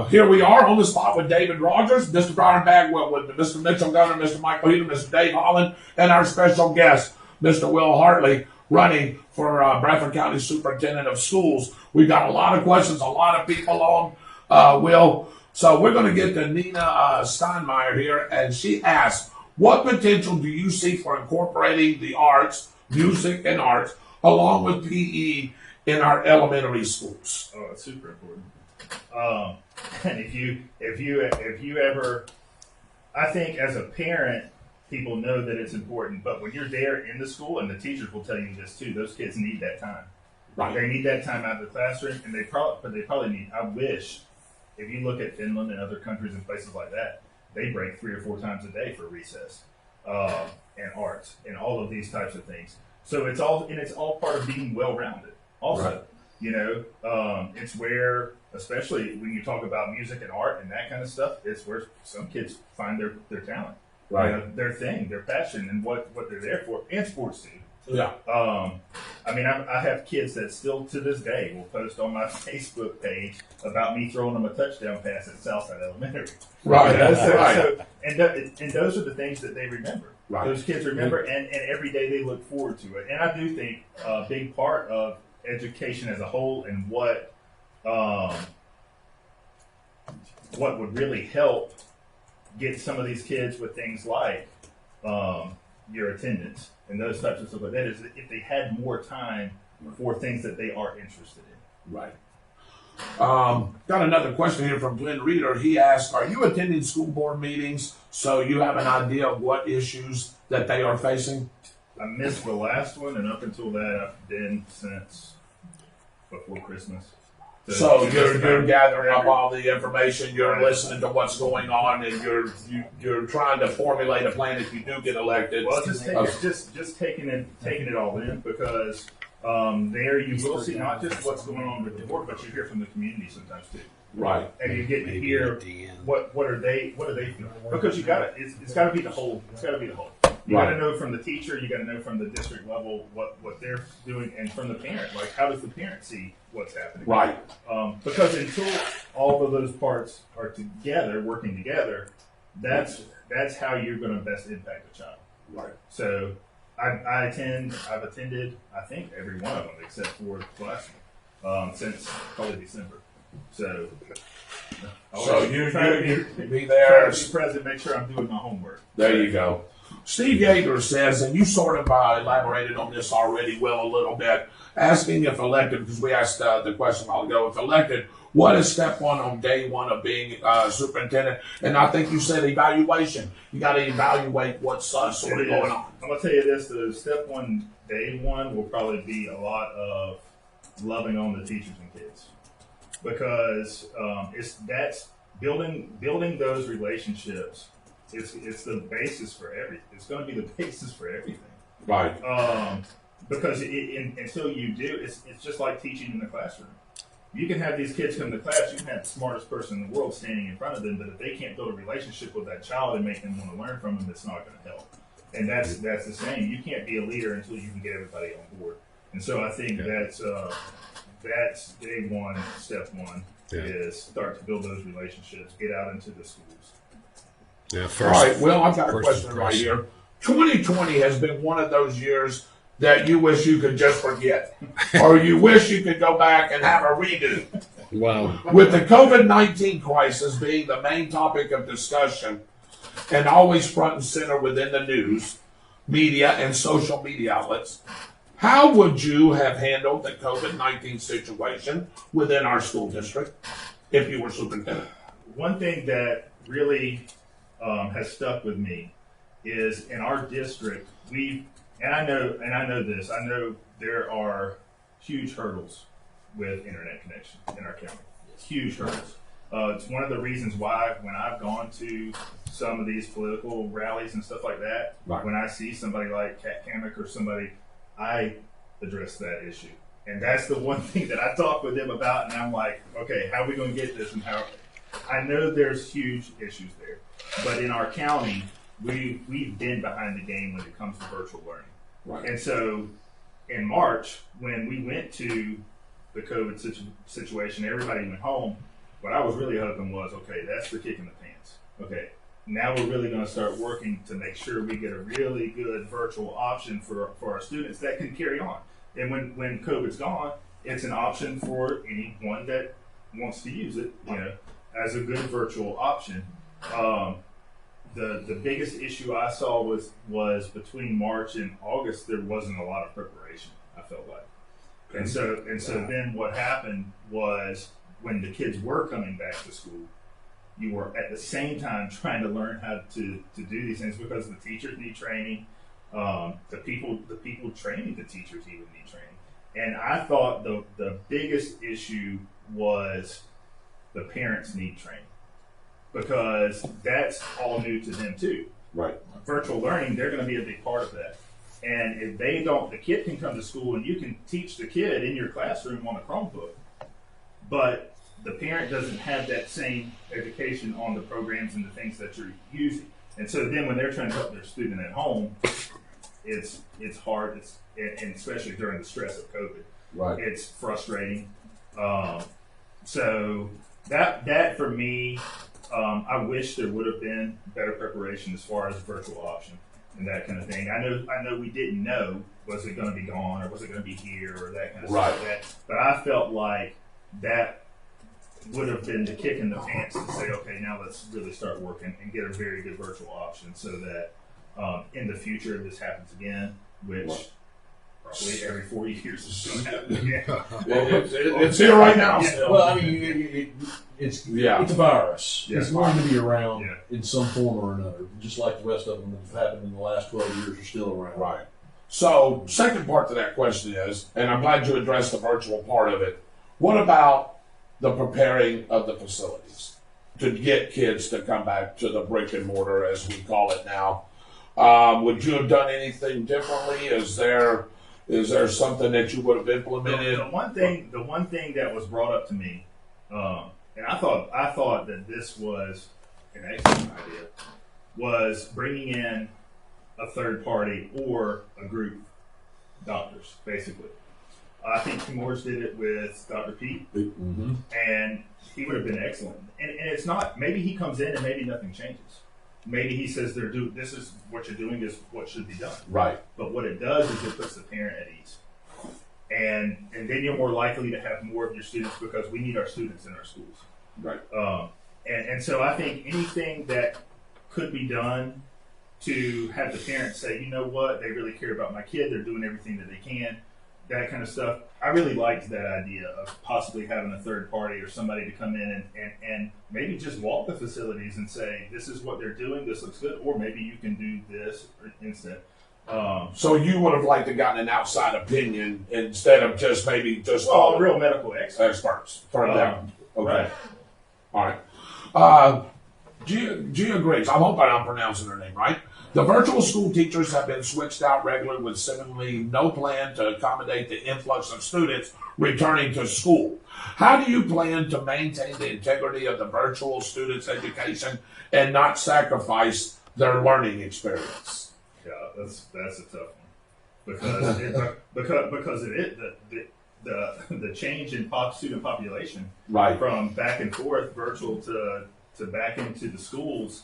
Here we are on the spot with David Rodgers, Mr. Brian Bagwell, with Mr. Mitchell Gunner, Mr. Michael Heaton, Mr. Dave Holland, and our special guest, Mr. Will Hartley, running for Bradford County Superintendent of Schools. We've got a lot of questions, a lot of people on, Will. So we're going to get to Nina Steinmeier here, and she asks, what potential do you see for incorporating the arts, music and arts, along with PE in our elementary schools? Oh, it's super important. And if you ever, I think as a parent, people know that it's important, but when you're there in the school, and the teachers will tell you this too, those kids need that time. Right. They need that time out of the classroom, and they probably need, I wish, if you look at Finland and other countries and places like that, they break 3 or 4 times a day for recess, and arts, and all of these types of things. So it's all part of being well-rounded. Also, it's where, especially when you talk about music and art and that kind of stuff, it's where some kids find their talent, Right. Their thing, their passion, and what they're there for, and sports too. Yeah. I have kids that still to this day will post on my Facebook page about me throwing them a touchdown pass at Southside Elementary. Right. Right. And those are the things that they remember. Right. Those kids remember, and every day they look forward to it. And I do think a big part of education as a whole, and what would really help get some of these kids with things like your attendance and those types of stuff like that, is if they had more time for things that they are interested in. Right. Got another question here from Glenn Reeder. He asked, are you attending school board meetings so you have an idea of what issues that they are facing? I missed the last one, and up until that, I've been since before Christmas. So you're gathering up all the information, you're listening to what's going on, and you're trying to formulate a plan if you do get elected. Well, just taking it all in, because there you will see not just what's going on with the board, but you hear from the community sometimes too. Right. And you get to hear what are they feeling, because it's got to be the whole. It's got to be the whole. You got to know from the teacher, you got to know from the district level what they're doing, and from the parent, like how does the parent see what's happening? Right. Because until all of those parts are together, working together, that's how you're going to best impact a child. Right. So I've attended, I think, every one of them except for the last one, since probably December. So you be try there. to be present, make sure I'm doing my homework. There you go. Steve Yeager says, and you sort of elaborated on this already a little bit, asking if elected, because we asked the question a while ago, if elected, what is step one on day one of being superintendent? And I think you said evaluation. You got to evaluate what's sort of going on. I'm going to tell you this, the step one, day one will probably be a lot of loving on the teachers and kids. Because that's building those relationships. It's the basis for everything. It's going to be the basis for everything. Right. Because until you do, it's just like teaching in the classroom. You can have these kids come to class. You can have the smartest person in the world standing in front of them, but if they can't build a relationship with that child and make them want to learn from them, it's not going to help. And that's the same. You can't be a leader until you can get everybody on board. And so I think that's day one, step one, is start to build those relationships, get out into the schools. Yeah, All right, well, I've got a question right here. 2020 has been one of those years that you wish you could just forget, or you wish you could go back and have a redo. Wow. With the COVID-19 crisis being the main topic of discussion and always front and center within the news, media, and social media outlets, how would you have handled the COVID-19 situation within our school district if you were superintendent? One thing that really has stuck with me is in our district, I know there are huge hurdles with internet connection in our county. Huge hurdles. It's one of the reasons why when I've gone to some of these political rallies and stuff like that, when I see somebody like Kat Kamek or somebody, I address that issue. And that's the one thing that I talk with them about, and I'm like, okay, how are we going to get this? And how? I know there's huge issues there, but in our county, we've been behind the game when it comes to virtual learning. Right. And so in March, when we went to the COVID situation, everybody went home. What I was really hoping was, okay, that's the kick in the pants. Okay, now we're really going to start working to make sure we get a really good virtual option for our students that can carry on. And when COVID's gone, it's an option for anyone that wants to use it, as a good virtual option. The biggest issue I saw was between March and August, there wasn't a lot of preparation, I felt like. And so then what happened was when the kids were coming back to school, you were at the same time trying to learn how to do these things because the teachers need training. The people training the teachers even need training. And I thought the biggest issue was the parents need training because that's all new to them too. Right. Virtual learning, they're going to be a big part of that. And if they don't, the kid can come to school and you can teach the kid in your classroom on a Chromebook, but the parent doesn't have that same education on the programs and the things that you're using. And so then when they're trying to help their student at home, it's hard, and especially during the stress of COVID. Right. It's frustrating. So that for me, I wish there would have been better preparation as far as virtual option and that kind of thing. I know we didn't know, was it going to be gone or was it going to be here or that kind of stuff like that. But I felt like that would have been the kick in the pants to say, okay, now let's really start working and get a very good virtual option so that in the future, if this happens again, which probably every 40 years is going to happen again. It's here right now. Yeah. Well, I mean, it's a virus. Yeah. It's going to be around Yeah. in some form or another, just like the rest of them that have happened in the last 12 years are still around. Right. So, second part to that question is, and I'm glad you addressed the virtual part of it, what about the preparing of the facilities to get kids to come back to the brick and mortar, as we call it now? Would you have done anything differently? Is there something that you would have implemented? The one thing that was brought up to me, and I thought that this was an excellent idea, was bringing in a third party or a group doctors, basically. I think Timor's did it with Dr. Pete, and he would have been excellent. And it's not, maybe he comes in and maybe nothing changes. Maybe he says this is what you're doing is what should be done. Right. But what it does is it puts the parent at ease. And then you're more likely to have more of your students because we need our students in our schools. Right. And so I think anything that could be done to have the parents say, you know what, they really care about my kid, they're doing everything that they can, that kind of stuff. I really liked that idea of possibly having a third party or somebody to come in and maybe just walk the facilities and say, this is what they're doing, this looks good, or maybe you can do this instead. So you would have liked to gotten an outside opinion instead of just all real medical experts for them. Okay. Right. All right. Gia Griggs, I hope I'm pronouncing her name right. The virtual school teachers have been switched out regularly with seemingly no plan to accommodate the influx of students returning to school. How do you plan to maintain the integrity of the virtual students' education and not sacrifice their learning experience? Yeah, that's a tough one because the change in student population from back and forth virtual to back into the schools.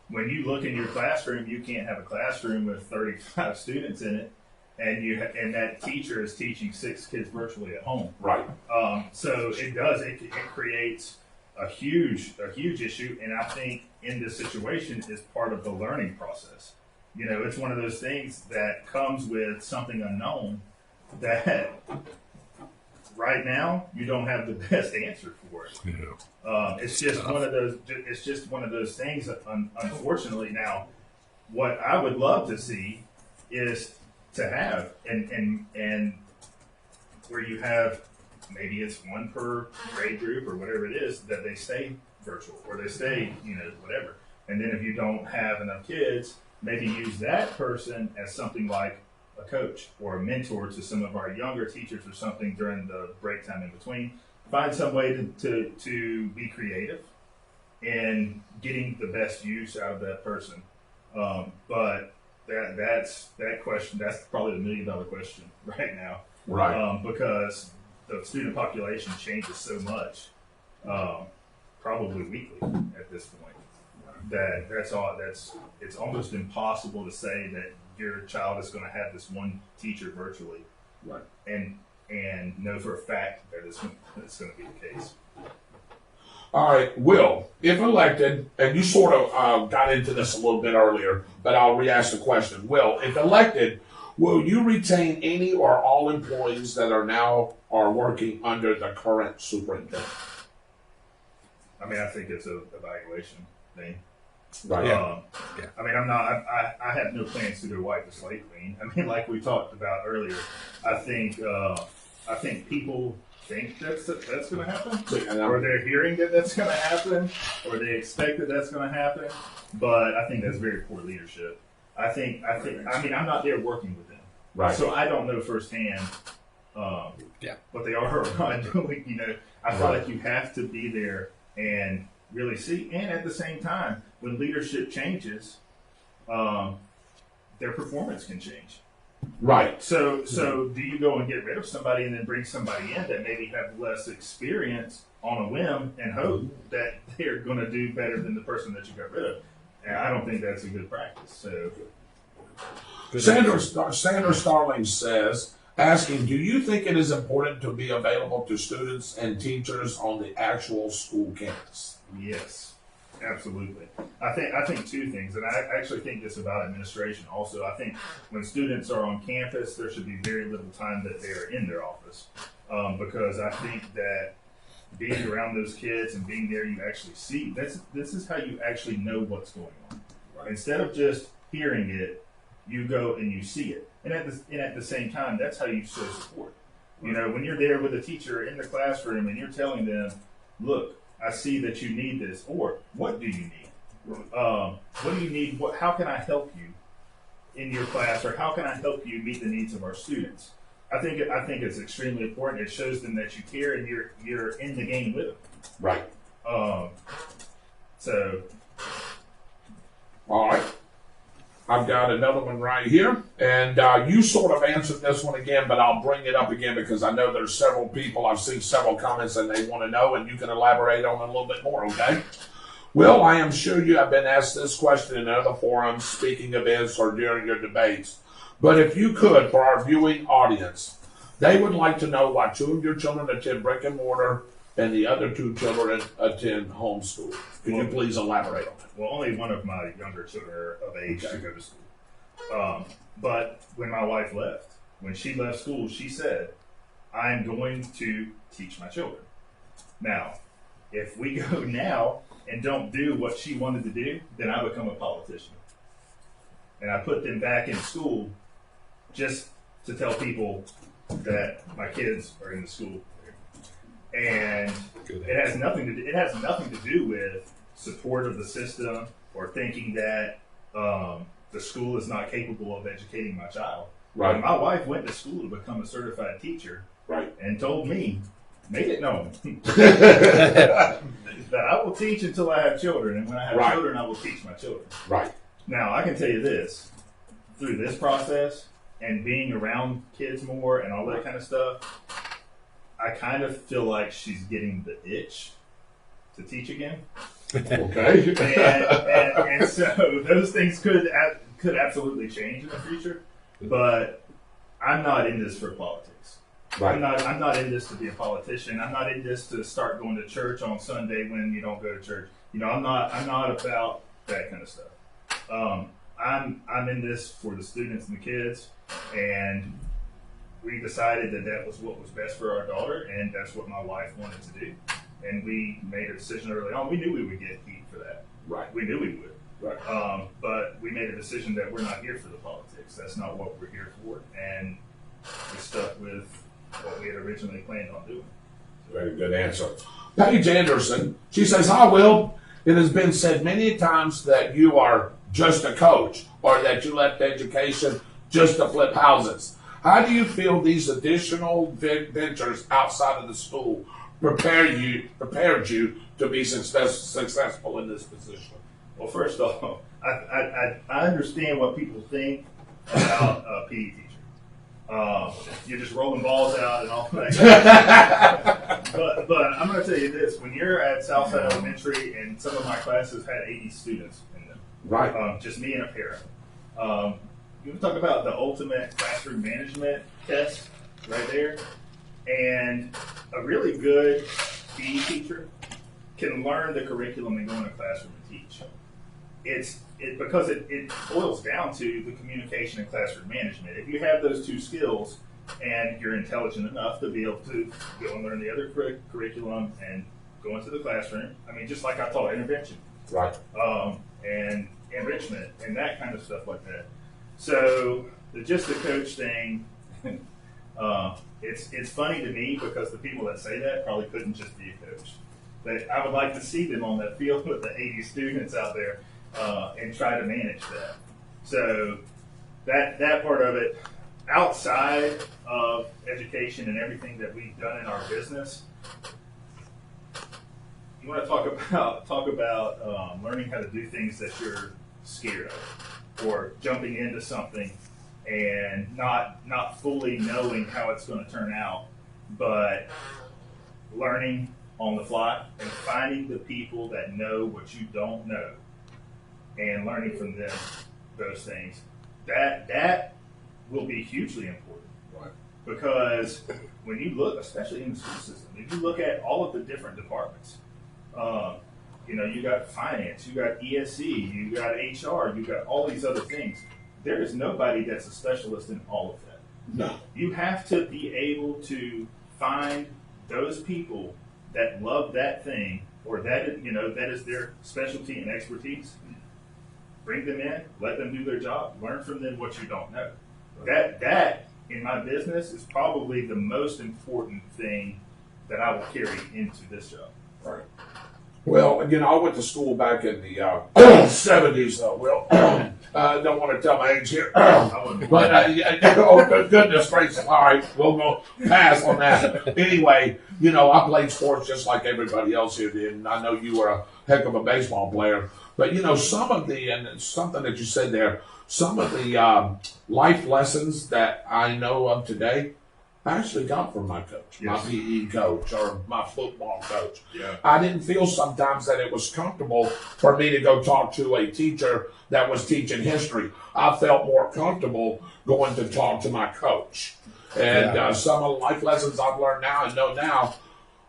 When you look in your classroom, you can't have a classroom with 35 students in it, and that teacher is teaching 6 kids virtually at home. Right. So it creates a huge issue, and I think in this situation is part of the learning process. You know, it's one of those things that comes with something unknown that right now you don't have the best answer for it. Yeah. It's just one of those. It's just one of those things that, unfortunately, now what I would love to see is to have and where you have maybe it's one per grade group or whatever it is that they stay virtual or they stay whatever. And then if you don't have enough kids, maybe use that person as something like a coach or a mentor to some of our younger teachers or something during the break time in between. Find some way to be creative in getting the best use out of that person. But that question, that's probably the $1 million question right now. Right. Because the student population changes so much, probably weekly at this point. It's almost impossible to say that your child is going to have this one teacher virtually, right? And know for a fact that it's going to be the case. All right, Will, if elected, and you sort of got into this a little bit earlier, but I'll re-ask the question. Will, if elected, will you retain any or all employees that are working under the current superintendent? I mean, I think it's a evaluation thing. Right. I mean, I have no plans to go wipe the slate clean. I mean, like we talked about earlier, I think people think that's going to happen, or they're hearing that that's going to happen, or they expect that that's going to happen. But I think that's very poor leadership. I mean, I'm not there working with them. Right. So I don't know firsthand what they are or not doing. I feel like you have to be there and really see. And at the same time, when leadership changes, their performance can change. Right. So do you go and get rid of somebody and then bring somebody in that maybe have less experience on a whim and hope that they're going to do better than the person that you got rid of? And I don't think that's a good practice. So, Sandra Starling says, asking, do you think it is important to be available to students and teachers on the actual school campus? yes, absolutely. I think two things, and I actually think this about administration also. I think when students are on campus, there should be very little time that they are in their office, because I think that being around those kids and being there, you actually see. This is how you actually know what's going on. Right. Instead of just hearing it, you go and you see it. And at the same time, that's how you show support. When you're there with a teacher in the classroom and you're telling them, look, I see that you need this, or what do you need? What do you need? How can I help you in your class, or how can I help you meet the needs of our students? I think it's extremely important. It shows them that you care and you're in the game with them. Right. So. All right. I've got another one right here, and you sort of answered this one again, but I'll bring it up again because I know there's several people. I've seen several comments and they want to know, and you can elaborate on it a little bit more, okay? Will, I am sure you have been asked this question in other forums, speaking events, or during your debates. But if you could, for our viewing audience, they would like to know why 2 of your children attend brick and mortar and the other 2 children attend homeschool. Could you please elaborate on that? Well, only one of my younger children are of age to go to school. But when my wife left, when she left school, she said, I'm going to teach my children. Now, if we go now and don't do what she wanted to do, then I become a politician. And I put them back in school just to tell people that my kids are in the school. And it has nothing to do with support of the system or thinking that the school is not capable of educating my child. Right. When my wife went to school to become a certified teacher, right, and told me, made it known that I will teach until I have children, and when I have children, I will teach my children. Right. Now, I can tell you this, through this process and being around kids more and all that kind of stuff, I kind of feel like she's getting the itch to teach again. Okay. and so those things could absolutely change in the future, but I'm not in this for politics. Right. I'm not in this to be a politician. I'm not in this to start going to church on Sunday when you don't go to church. I'm not about that kind of stuff. I'm in this for the students and the kids, and we decided that was what was best for our daughter, and that's what my wife wanted to do. And we made a decision early on. We knew we would get heat for that. Right. We knew we would. Right. But we made a decision that we're not here for the politics. That's not what we're here for. And we stuck with what we had originally planned on doing. Very good answer. Paige Anderson, she says, hi, Will. It has been said many times that you are just a coach, or that you left education just to flip houses. How do you feel these additional ventures outside of the school prepared you to be successful in this position? Well, first off, I understand what people think about a PE teacher. You're just rolling balls out and all that. but I'm going to tell you this: when you're at Southside Elementary, and some of my classes had 80 students in them, right? Just me and a parent. You talk about the ultimate classroom management test right there, and a really good PE teacher can learn the curriculum and go in a classroom and teach. Because it boils down to the communication and classroom management. If you have those 2 skills and you're intelligent enough to be able to go and learn the other curriculum and go into the classroom, I mean, just like I taught intervention, right, and enrichment and that kind of stuff like that. So the just a coach thing, it's funny to me because the people that say that probably couldn't just be a coach. But I would like to see them on that field with the 80 students out there and try to manage that. So that part of it, outside of education and everything that we've done in our business, you want to talk about learning how to do things that you're scared of, or jumping into something and not fully knowing how it's going to turn out, but learning on the fly and finding the people that know what you don't know and learning from them those things. That will be hugely important. Right. Because when you look, especially in the school system, if you look at all of the different departments, you got finance, you got ESC, you got HR, you got all these other things. There is nobody that's a specialist in all of that. No. You have to be able to find those people that love that thing, or that is their specialty and expertise. Bring them in, let them do their job, learn from them what you don't know. That in my business is probably the most important thing that I will carry into this job. Right. Well, I went to school back in the 70s, Will. Don't want to tell my age here. But, oh, goodness gracious. All right, we'll go pass on that. Anyway, I played sports just like everybody else here did, and I know you were a heck of a baseball player. But, some of and something that you said there, some of the life lessons that I know of today, I actually got from my coach, Yes. my PE coach, or my football coach. Yeah. I didn't feel sometimes that it was comfortable for me to go talk to a teacher that was teaching history. I felt more comfortable going to talk to my coach. And some of the life lessons I've learned now and know now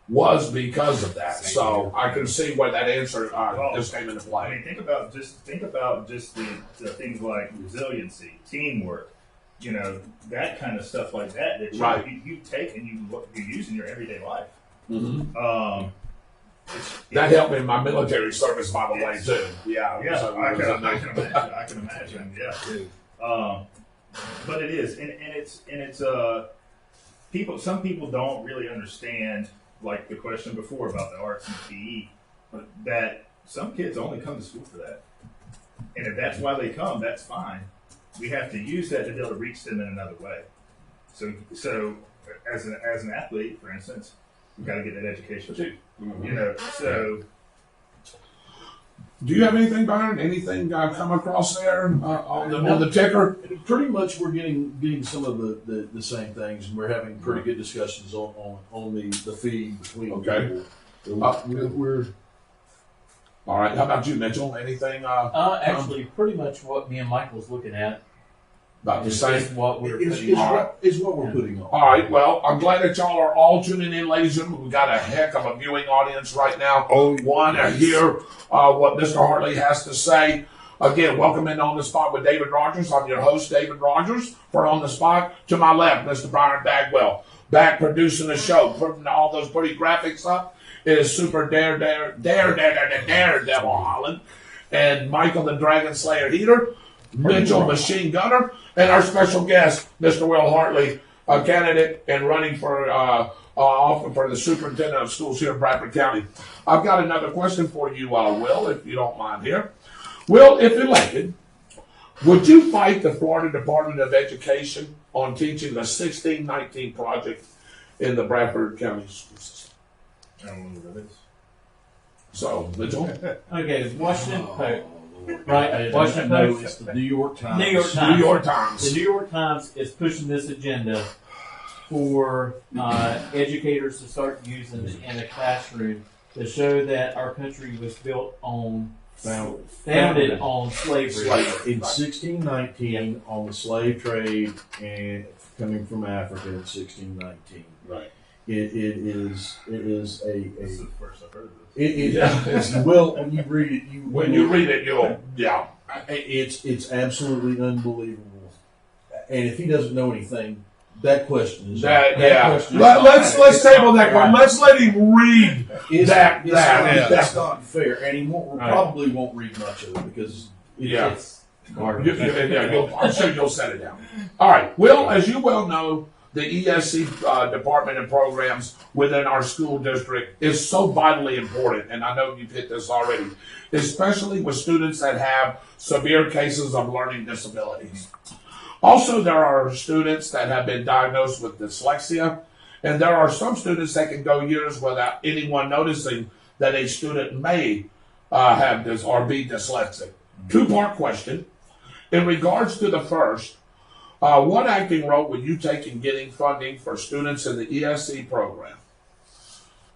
was because of that. So I can see where that answer just came into play. I mean, think about just the things like resiliency, teamwork, that kind of stuff like that you take and you use in your everyday life. Mm-hmm. That helped me in my military service, by the way, too. Yeah, So I can imagine. Yeah. But it is, and it's people. Some people don't really understand, like the question before about the arts and PE, that some kids only come to school for that, and if that's why they come, that's fine. We have to use that to be able to reach them in another way. So as an athlete, for instance, we've got to get that education too. Mm-hmm. Do you have anything, Byron? Anything come across there on the ticker? Pretty much, we're getting some of the same things, and we're having pretty good discussions on the feed between Okay. people. We're all right. How about you, Mitchell? Anything? Actually, pretty much what me and Michael was looking at About the is same. just what we're is putting on. what we're putting on. All right. Well, I'm glad that y'all are all tuning in, ladies and gentlemen. We've got a heck of a viewing audience right now. Want to hear what Mr. Hartley has to say. Again, welcome in On the Spot with David Rodgers. I'm your host, David Rodgers, for On the Spot. To my left, Mr. Byron Bagwell, back producing the show, putting all those pretty graphics up. It is Super Daredevil Holland, and Michael the Dragon Slayer Heater, Mitchell Machine Gunner, and our special guest, Mr. Will Hartley, a candidate and running for the superintendent of schools here in Bradford County. I've got another question for you, Will, if you don't mind here. Will, if elected, would you fight the Florida Department of Education on teaching the 1619 project in the Bradford County school system? I don't know what that is. So, Mitchell? Okay, Washington Post. Right, Washington No, Post. it's the New York Times. New York Times. New York Times. The New York Times is pushing this agenda for educators to start using in the classroom to show that our country was built on, founded on slavery. In 1619, on the slave trade and coming from Africa in 1619. Right. It is This is the first I've heard of it's this. well, when you read it, it's absolutely unbelievable. And if he doesn't know anything, that question is question is Let's table that one. Let's let him read that. That's not fair, and he probably won't read much of it because It's I'm sure you'll set it down. All right. Will, as you well know, the ESC department and programs within our school district is so vitally important, and I know you've hit this already, especially with students that have severe cases of learning disabilities. Also, there are students that have been diagnosed with dyslexia, and there are some students that can go years without anyone noticing that a student may have this or be dyslexic. Two-part question. In regards to the first, what acting role will you take in getting funding for students in the ESC program?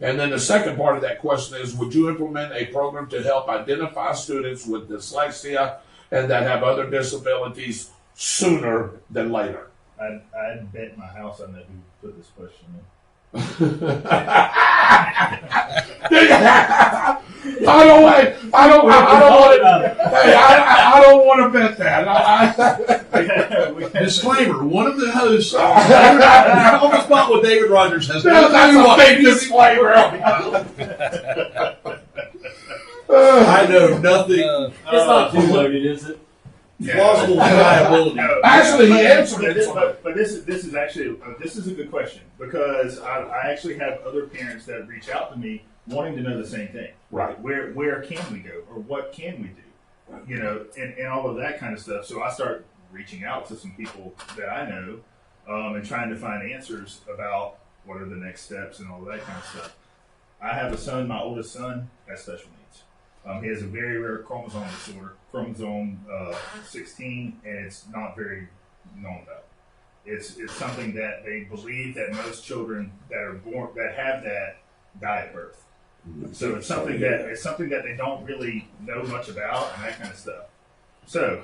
And then the second part of that question is, would you implement a program to help identify students with dyslexia and that have other disabilities sooner than later? I'd bet my house I know who put this question in. I don't want to bet that. Disclaimer: one of the hosts on the spot with David Rodgers has no That's clue a what big disclaimer. I know nothing. It's not too loaded, is it? Plausible deniability. No, Actually, he but- answered but it. this- But this is actually this is a good question because I actually have other parents that reach out to me wanting to know the same thing. Right. Where can we go or what can we do? You know, and all of that kind of stuff. So I start reaching out to some people that I know and trying to find answers about what are the next steps and all of that kind of stuff. I have a son. My oldest son has special needs. He has a very rare chromosome disorder, chromosome 16, and it's not very known about. It's something that they believe that most children that are born that have that die at birth. So it's something that they don't really know much about and that kind of stuff. So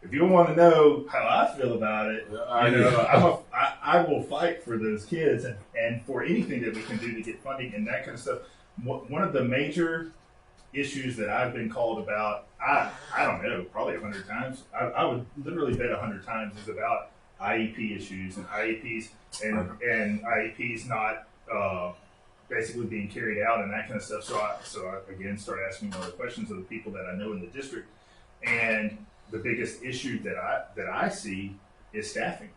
if you want to know how I feel about it, I will fight for those kids and for anything that we can do to get funding and that kind of stuff. One of the major issues that I've been called about, I don't know, probably 100 times. I would literally bet 100 times is about IEP issues and IEPs and IEPs not basically being carried out and that kind of stuff. So I again start asking more questions of the people that I know in the district. And the biggest issue that I see is staffing,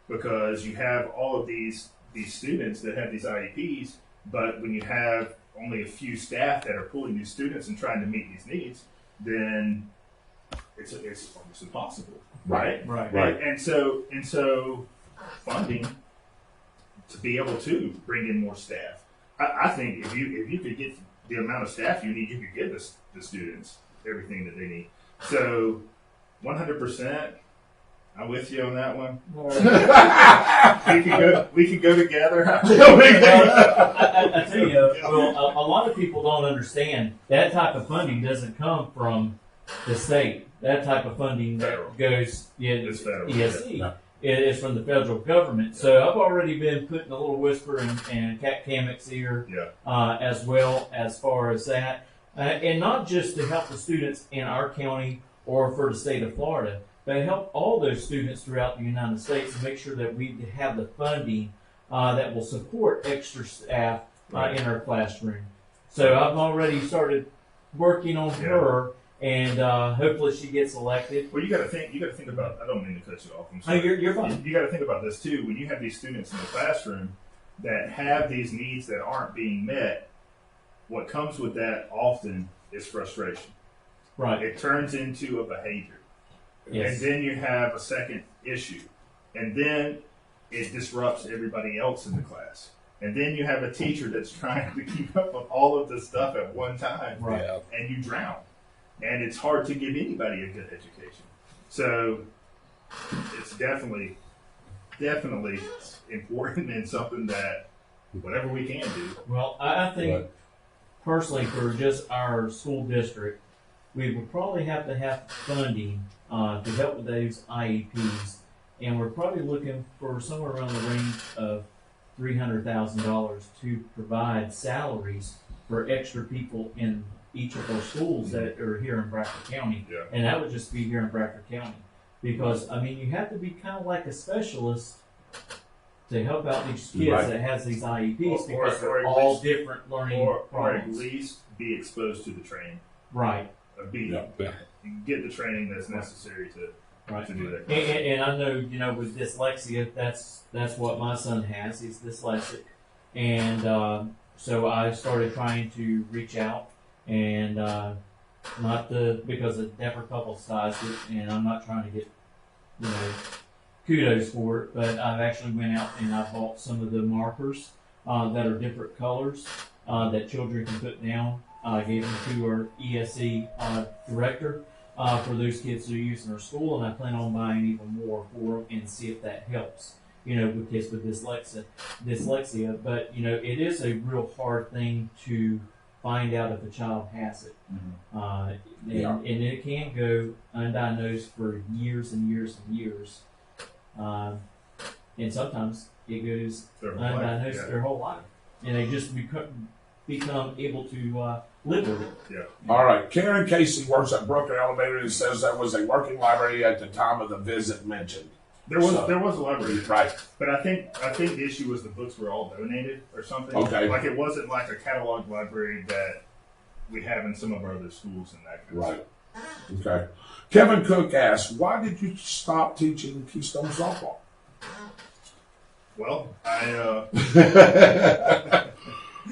because you have all of these students that have these IEPs, but when you have only a few staff that are pulling these students and trying to meet these needs, then it's almost impossible, right? Right. And so funding to be able to bring in more staff. I think if you could get the amount of staff you need, you could give the students everything that they need. So 100%. I'm with you on that one. we can go together. I tell you, a lot of people don't understand that type of funding doesn't come from the state. That type of funding Federal. that goes It's federal. ESC. Yeah. It is from the federal government. So I've already been putting a little whisper in Cat Kamak's ear, as well as far as that, and not just to help the students in our county or for the state of Florida, but help all those students throughout the United States to make sure that we have the funding that will support extra staff in our classroom. So I've already started working on her, and hopefully she gets elected. Well, you got to think about. I don't mean to cut you off. I'm sorry. You're fine. You got to think about this too. When you have these students in the classroom that have these needs that aren't being met, what comes with that often is frustration. Right. It turns into a behavior. Yes. And then you have a second issue. And then it disrupts everybody else in the class. And then you have a teacher that's trying to keep up with all of this stuff at one time. Right. And you drown. And it's hard to give anybody a good education. So it's definitely important and something that whatever we can do. Well, I think personally for just our school district, we would probably have to have funding to help with those IEPs, and we're probably looking for somewhere around the range of $300,000 to provide salaries for extra people in each of those schools that are here in Bradford County, and that would just be here in Bradford County, because I mean you have to be kind of like a specialist to help out these kids that has these IEPs, because they're all different learning Or at problems. least be exposed to the training. Right. You get the training that's necessary to do that. And I know, with dyslexia, that's what my son has. He's dyslexic, and so I started trying to reach out, and because it never publicized it, and I'm not trying to get kudos for it, but I've actually went out and I bought some of the markers that are different colors that children can put down. Gave them to our ESE director for those kids who are using our school, and I plan on buying even more for them and see if that helps. With kids with dyslexia. But it is a real hard thing to find out if a child has it, and it can go undiagnosed for years and years and years, and sometimes it goes undiagnosed their whole life, and they just become able to live with it. Yeah. All right. Karen Casey works at Brooker Elevator and says there was a working library at the time of the visit mentioned. There was a library, Right. But I think the issue was the books were all donated or something. Okay. Like it wasn't like a catalog library that we have in some of our other schools and that kind of Right. Okay. Kevin Cook asks, why did you stop teaching Keystone softball? Well,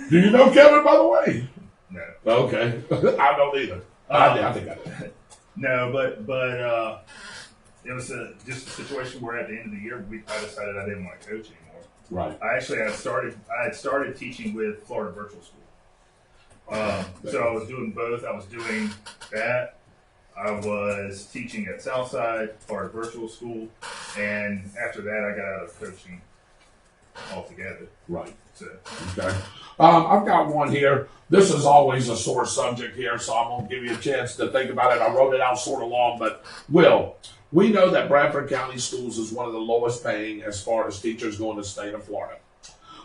Do you know Kevin, by the way? no. Okay. I don't either. I think I did. No, but it was just a situation where at the end of the year I decided I didn't want to coach anymore. Right. I had started teaching with Florida Virtual School. So I was doing both. I was doing that. I was teaching at Southside, Florida Virtual School, and after that I got out of coaching altogether. Right. So Okay. I've got one here. This is always a sore subject here, so I'm going to give you a chance to think about it. I wrote it out sort of long, but Will, we know that Bradford County Schools is one of the lowest paying as far as teachers go in the state of Florida.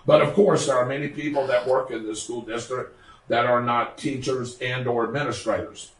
But of course, there are many people that work in this school district that are not teachers and or administrators.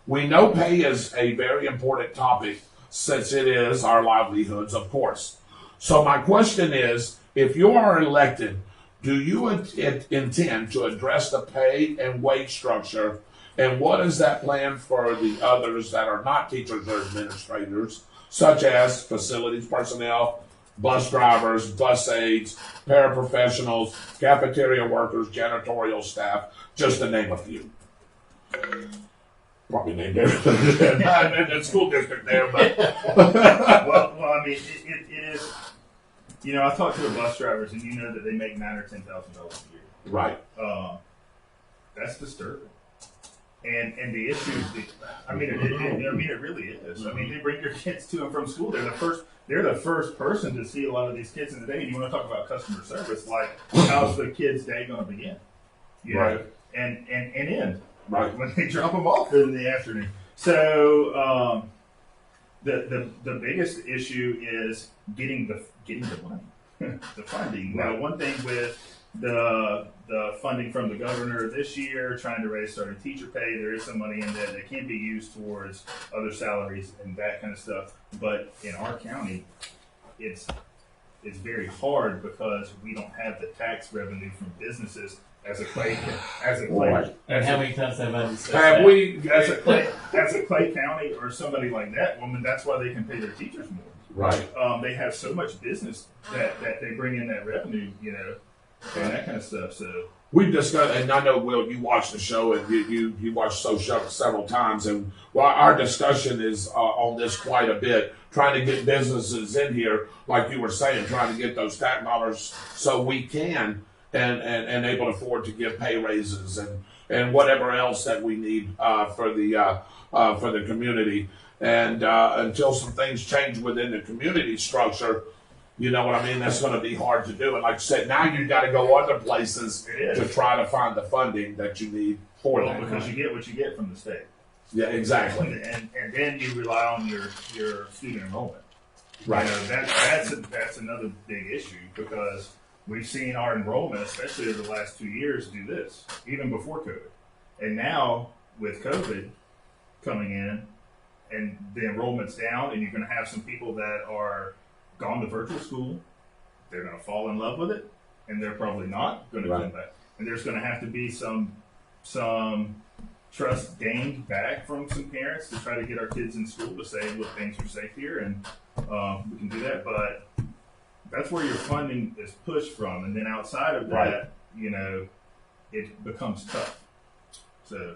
We know pay is a very important topic since it is our livelihoods, of course. So my question is, if you are elected, do you intend to address the pay and wage structure? And what is that plan for the others that are not teachers or administrators, such as facilities personnel, bus drivers, bus aides, paraprofessionals, cafeteria workers, janitorial staff, just to name a few? Probably named everything in the school district there, but well, I mean, it is. I talked to the bus drivers, and that they make $9,000 or $10,000 a year. right, That's disturbing. And the issue, it really is. I mean, they bring your kids to and from school. They're the first person to see a lot of these kids in the day. And you want to talk about customer service, like how's the kid's day going to begin? Right. And end. right, When they drop them off in the afternoon. So the biggest issue is getting the money, the funding. Right. Now, one thing with the funding from the governor this year, trying to raise starting teacher pay, there is some money in there that can be used towards other salaries and that kind of stuff. But in our county, it's very hard because we don't have the tax revenue from businesses as a Clay And how many times have I discussed have that? we? as a Clay County or somebody like that, woman, that's why they can pay their teachers more. Right. They have so much business that they bring in that revenue, and that kind of stuff. So We've discussed, and I know, Will, you watched the show and you watched the show several times, and while our discussion is on this quite a bit, trying to get businesses in here, like you were saying, trying to get those tax dollars so we can and able to afford to give pay raises and whatever else that we need for the community. And until some things change within the community structure, you know what I mean? That's going to be hard to do. And like I said, now you've got to go other places to try to find the funding that you need for that. because you get what you get from the state. Yeah, exactly. And then you rely on your student enrollment. Right. That's another big issue because we've seen our enrollment, especially over the last 2 years, do this, even before COVID. And now with COVID coming in and the enrollment's down, and you're going to have some people that are gone to virtual school, they're going to fall in love with it, and they're probably not going to come back. And there's going to have to be some trust gained back from some parents to try to get our kids in school to say, look, things are safe here, and we can do that. But that's where your funding is pushed from. And then outside of that, it becomes tough. So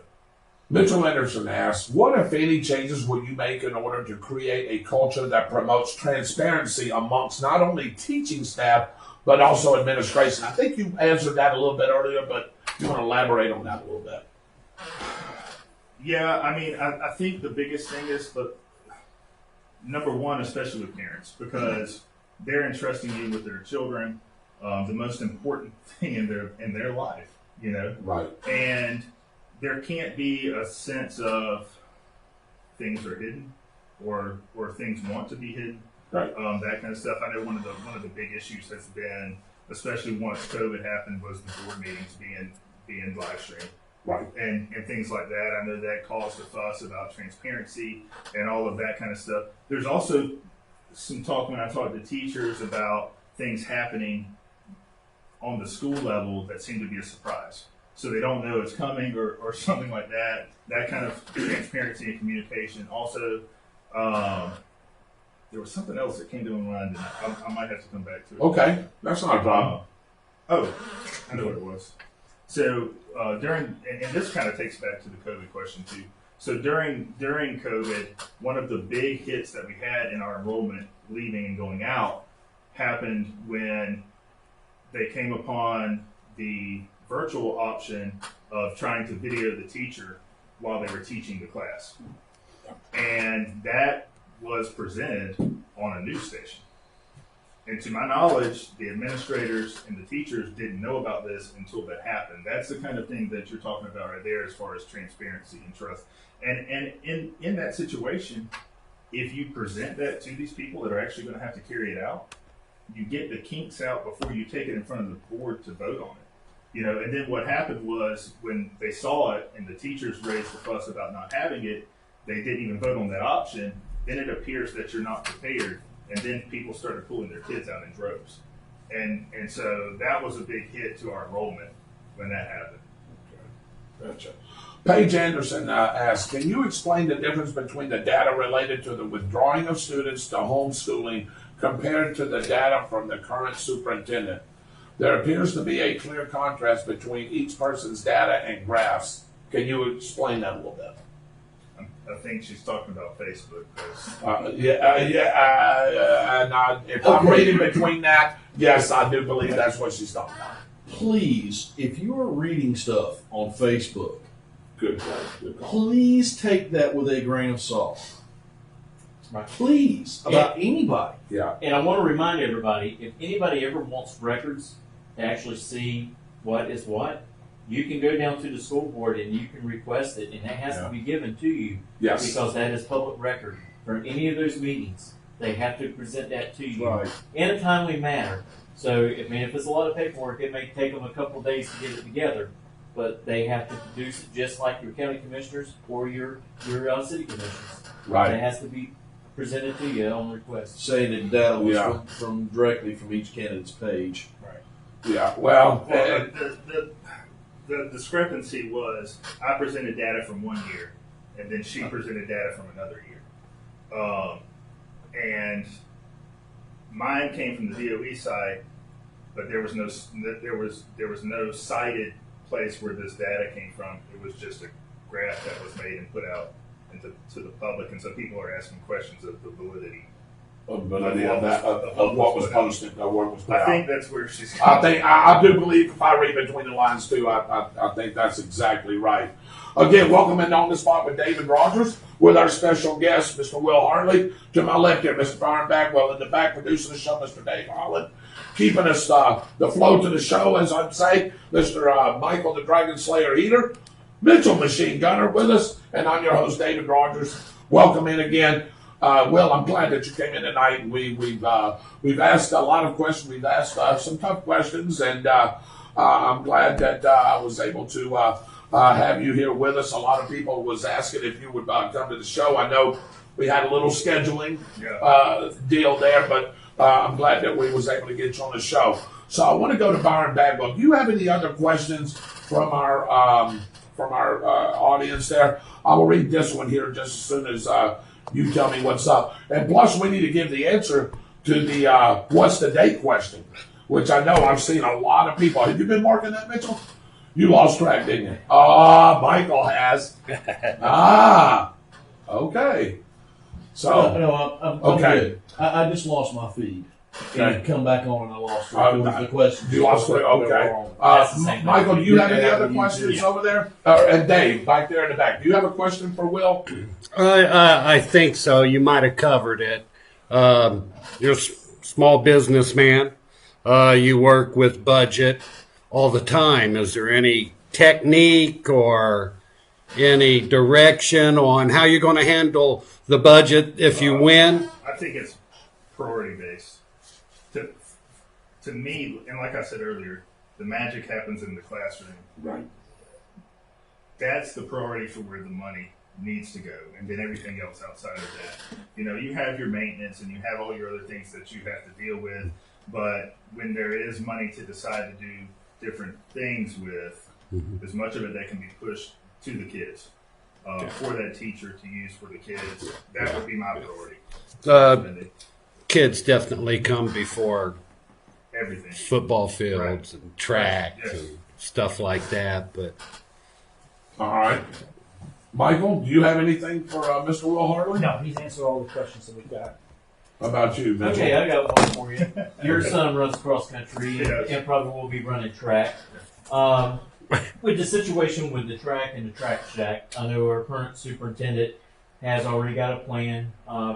Mitchell Anderson asks, what, if any, changes will you make in order to create a culture that promotes transparency amongst not only teaching staff, but also administration? I think you answered that a little bit earlier, but you want to elaborate on that a little bit. Yeah, I mean, I think the biggest thing is number one, especially with parents, because they're entrusting you with their children, the most important thing in their life, you know? Right. And there can't be a sense of things are hidden or things want to be hidden. Right. That kind of stuff. I know one of the big issues has been, especially once COVID happened, was the board meetings being live streamed. Right. And things like that. I know that caused a fuss about transparency and all of that kind of stuff. There's also some talk when I talk to teachers about things happening on the school level that seem to be a surprise. So they don't know it's coming or something like that. That kind of transparency and communication. Also, there was something else that came to my mind, and I might have to come back to it. Okay, that's not a problem. Oh, I know what it was. So during, and this kind of takes back to the COVID question too. So during COVID, one of the big hits that we had in our enrollment leaving and going out happened when they came upon the virtual option of trying to video the teacher while they were teaching the class. And that was presented on a news station. And to my knowledge, the administrators and the teachers didn't know about this until that happened. That's the kind of thing that you're talking about right there as far as transparency and trust. And in that situation, if you present that to these people that are actually going to have to carry it out, you get the kinks out before you take it in front of the board to vote on it. You know, and then what happened was when they saw it and the teachers raised the fuss about not having it, they didn't even vote on that option. Then it appears that you're not prepared. And then people started pulling their kids out in droves. And so that was a big hit to our enrollment when that happened. Gotcha. Paige Anderson asks, can you explain the difference between the data related to the withdrawing of students to homeschooling compared to the data from the current superintendent? There appears to be a clear contrast between each person's data and graphs. Can you explain that a little bit? I think she's talking about Facebook. If I'm reading between that, yes, I do believe that's what she's talking about. Please, if you are reading stuff on Facebook, Good call. please take that with a grain of salt. Right. Please, about anybody. Yeah. And I want to remind everybody, if anybody ever wants records to actually see what is what, you can go down to the school board and you can request it, and it has to be given to you. Yes. Because that is public record. For any of those meetings, they have to present that to you in a timely manner. So, I mean, if it's a lot of paperwork, it may take them a couple of days to get it together, but they have to produce it just like your county commissioners or your city commissioners. Right. It has to be presented to you on request. Saying that data was from directly from each candidate's page. Right. Yeah. Well, the discrepancy was I presented data from 1 year, and then she presented data from another year. And mine came from the DOE side, but there was no cited place where this data came from. It was just a graph that was made and put out to the public, and so people are asking questions of the validity of what was posted, or what was put I think out. that's where she's. I do believe if I read between the lines too, I think that's exactly right. Again, welcome in on the spot with David Rodgers, with our special guest, Mr. Will Hartley. To my left here, Mr. Byron Bagwell. In the back, producing the show, Mr. Dave Holland. Keeping us the flow to the show, as I'd say, Mr. Michael the Dragon Slayer Heater. Mitchell Machine Gunner with us, and I'm your host, David Rodgers. Welcome in again. Will, I'm glad that you came in tonight. We've asked a lot of questions. We've asked some tough questions, and I'm glad that I was able to have you here with us. A lot of people was asking if you would come to the show. I know we had a little scheduling deal there, but I'm glad that we was able to get you on the show. So I want to go to Byron Bagwell. Do you have any other questions from our audience there? I will read this one here just as soon as you tell me what's up. And plus, we need to give the answer to the what's the date question, which I know I've seen a lot of people. Have you been marking that, Mitchell? You lost track, didn't you? Michael has. Okay. So, No, I'm okay. good. I just lost my feed. Okay. And come back on and I lost it. It was the question. You lost it. Okay. That's the same Michael, do you have any Yeah, other you questions too. over there? And Dave, back there in the back. Do you have a question for Will? I think so. You might have covered it. You're a small businessman. You work with budget all the time. Is there any technique or any direction on how you're going to handle the budget if you win? I think it's priority based. To me, and like I said earlier, the magic happens in the classroom. Right. That's the priority for where the money needs to go, and then everything else outside of that. You know, you have your maintenance and you have all your other things that you have to deal with, but when there is money to decide to do different things with, as much of it that can be pushed to the kids, for that teacher to use for the kids, that would be my priority. Kids definitely come before Everything. football fields and track Yes. and stuff like that. But All right. Michael, do you have anything for Mr. Will Hartley? No, he's answered all the questions that we've got. How about you, Mitchell? Okay, I got one for you. Your son runs cross country Yes. and probably will be running track. With the situation with the track and the track shack, I know our current superintendent has already got a plan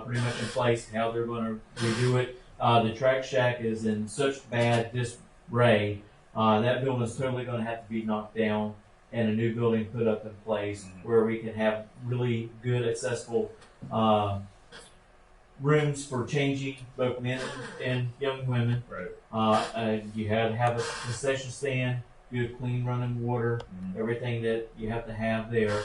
pretty much in place how they're going to redo it. The track shack is in such bad disarray. That building is totally going to have to be knocked down and a new building put up in place where we can have really good accessible rooms for changing both men and young women. Right. You have to have a concession stand, good clean running water, everything that you have to have there.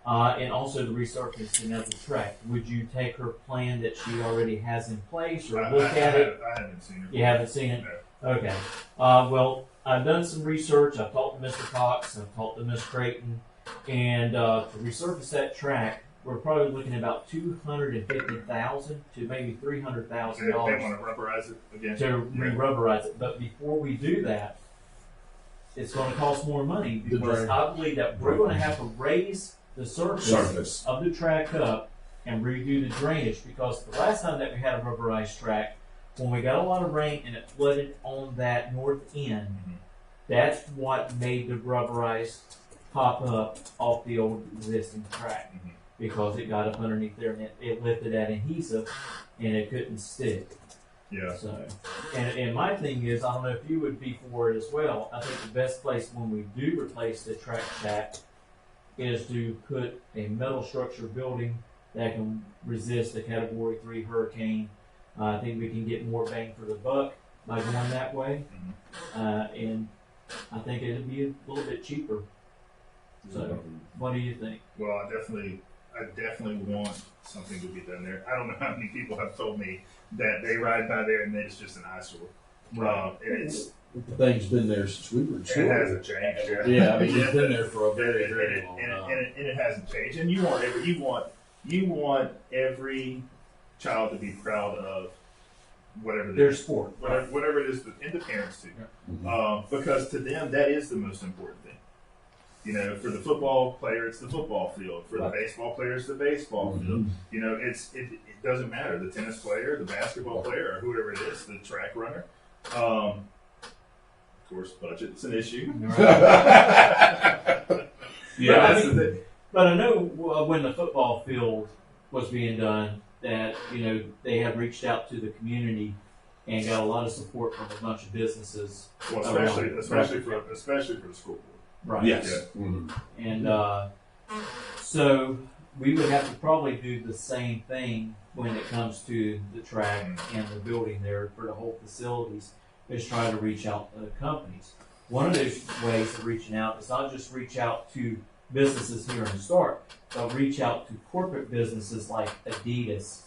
And also the resurfacing of the track. Would you take her plan that she already has in place or look at it? I haven't seen it. You haven't seen it? No. Okay. Well, I've done some research. I've talked to Mr. Cox. I've talked to Ms. Creighton. And to resurface that track, we're probably looking at about $250,000 to maybe $300,000 They want to rubberize it again. to re-rubberize it. But before we do that, it's going to cost more money because I believe that we're going to have to raise the surface of the track up and redo the drainage because the last time that we had a rubberized track, when we got a lot of rain and it flooded on that north end, that's what made the rubberized pop up off the old existing track because it got up underneath there and it lifted that adhesive and it couldn't stick. Yeah. So, and my thing is, I don't know if you would be for it as well. I think the best place when we do replace the track shack is to put a metal structure building that can resist a Category 3 hurricane. I think we can get more bang for the buck by going that way, and I think it'd be a little bit cheaper. So, what do you think? Well, I definitely want something to be done there. I don't know how many people have told me that they ride by there and then it's just an eyesore. The thing's been there since we were in school. It hasn't changed. Yeah, I mean, it's been there for a very, very long and time. it hasn't changed. And you want every child to be proud of whatever Their sport, whatever it is, and the parents too, because to them that is the most important thing. You know, for the football player, it's the football field. For the baseball player, it's the baseball field. You know, it doesn't matter. The tennis player, the basketball player, or whoever it is, the track runner. Of course, budget's an issue. Yeah. But I know when the football field was being done, that they have reached out to the community and got a lot of support from a bunch of businesses. Well, especially for the school board. Right. Yes. And so we would have to probably do the same thing when it comes to the track and the building there for the whole facilities, is try to reach out to the companies. One of those ways of reaching out is not just reach out to businesses here in Stark, but reach out to corporate businesses like Adidas.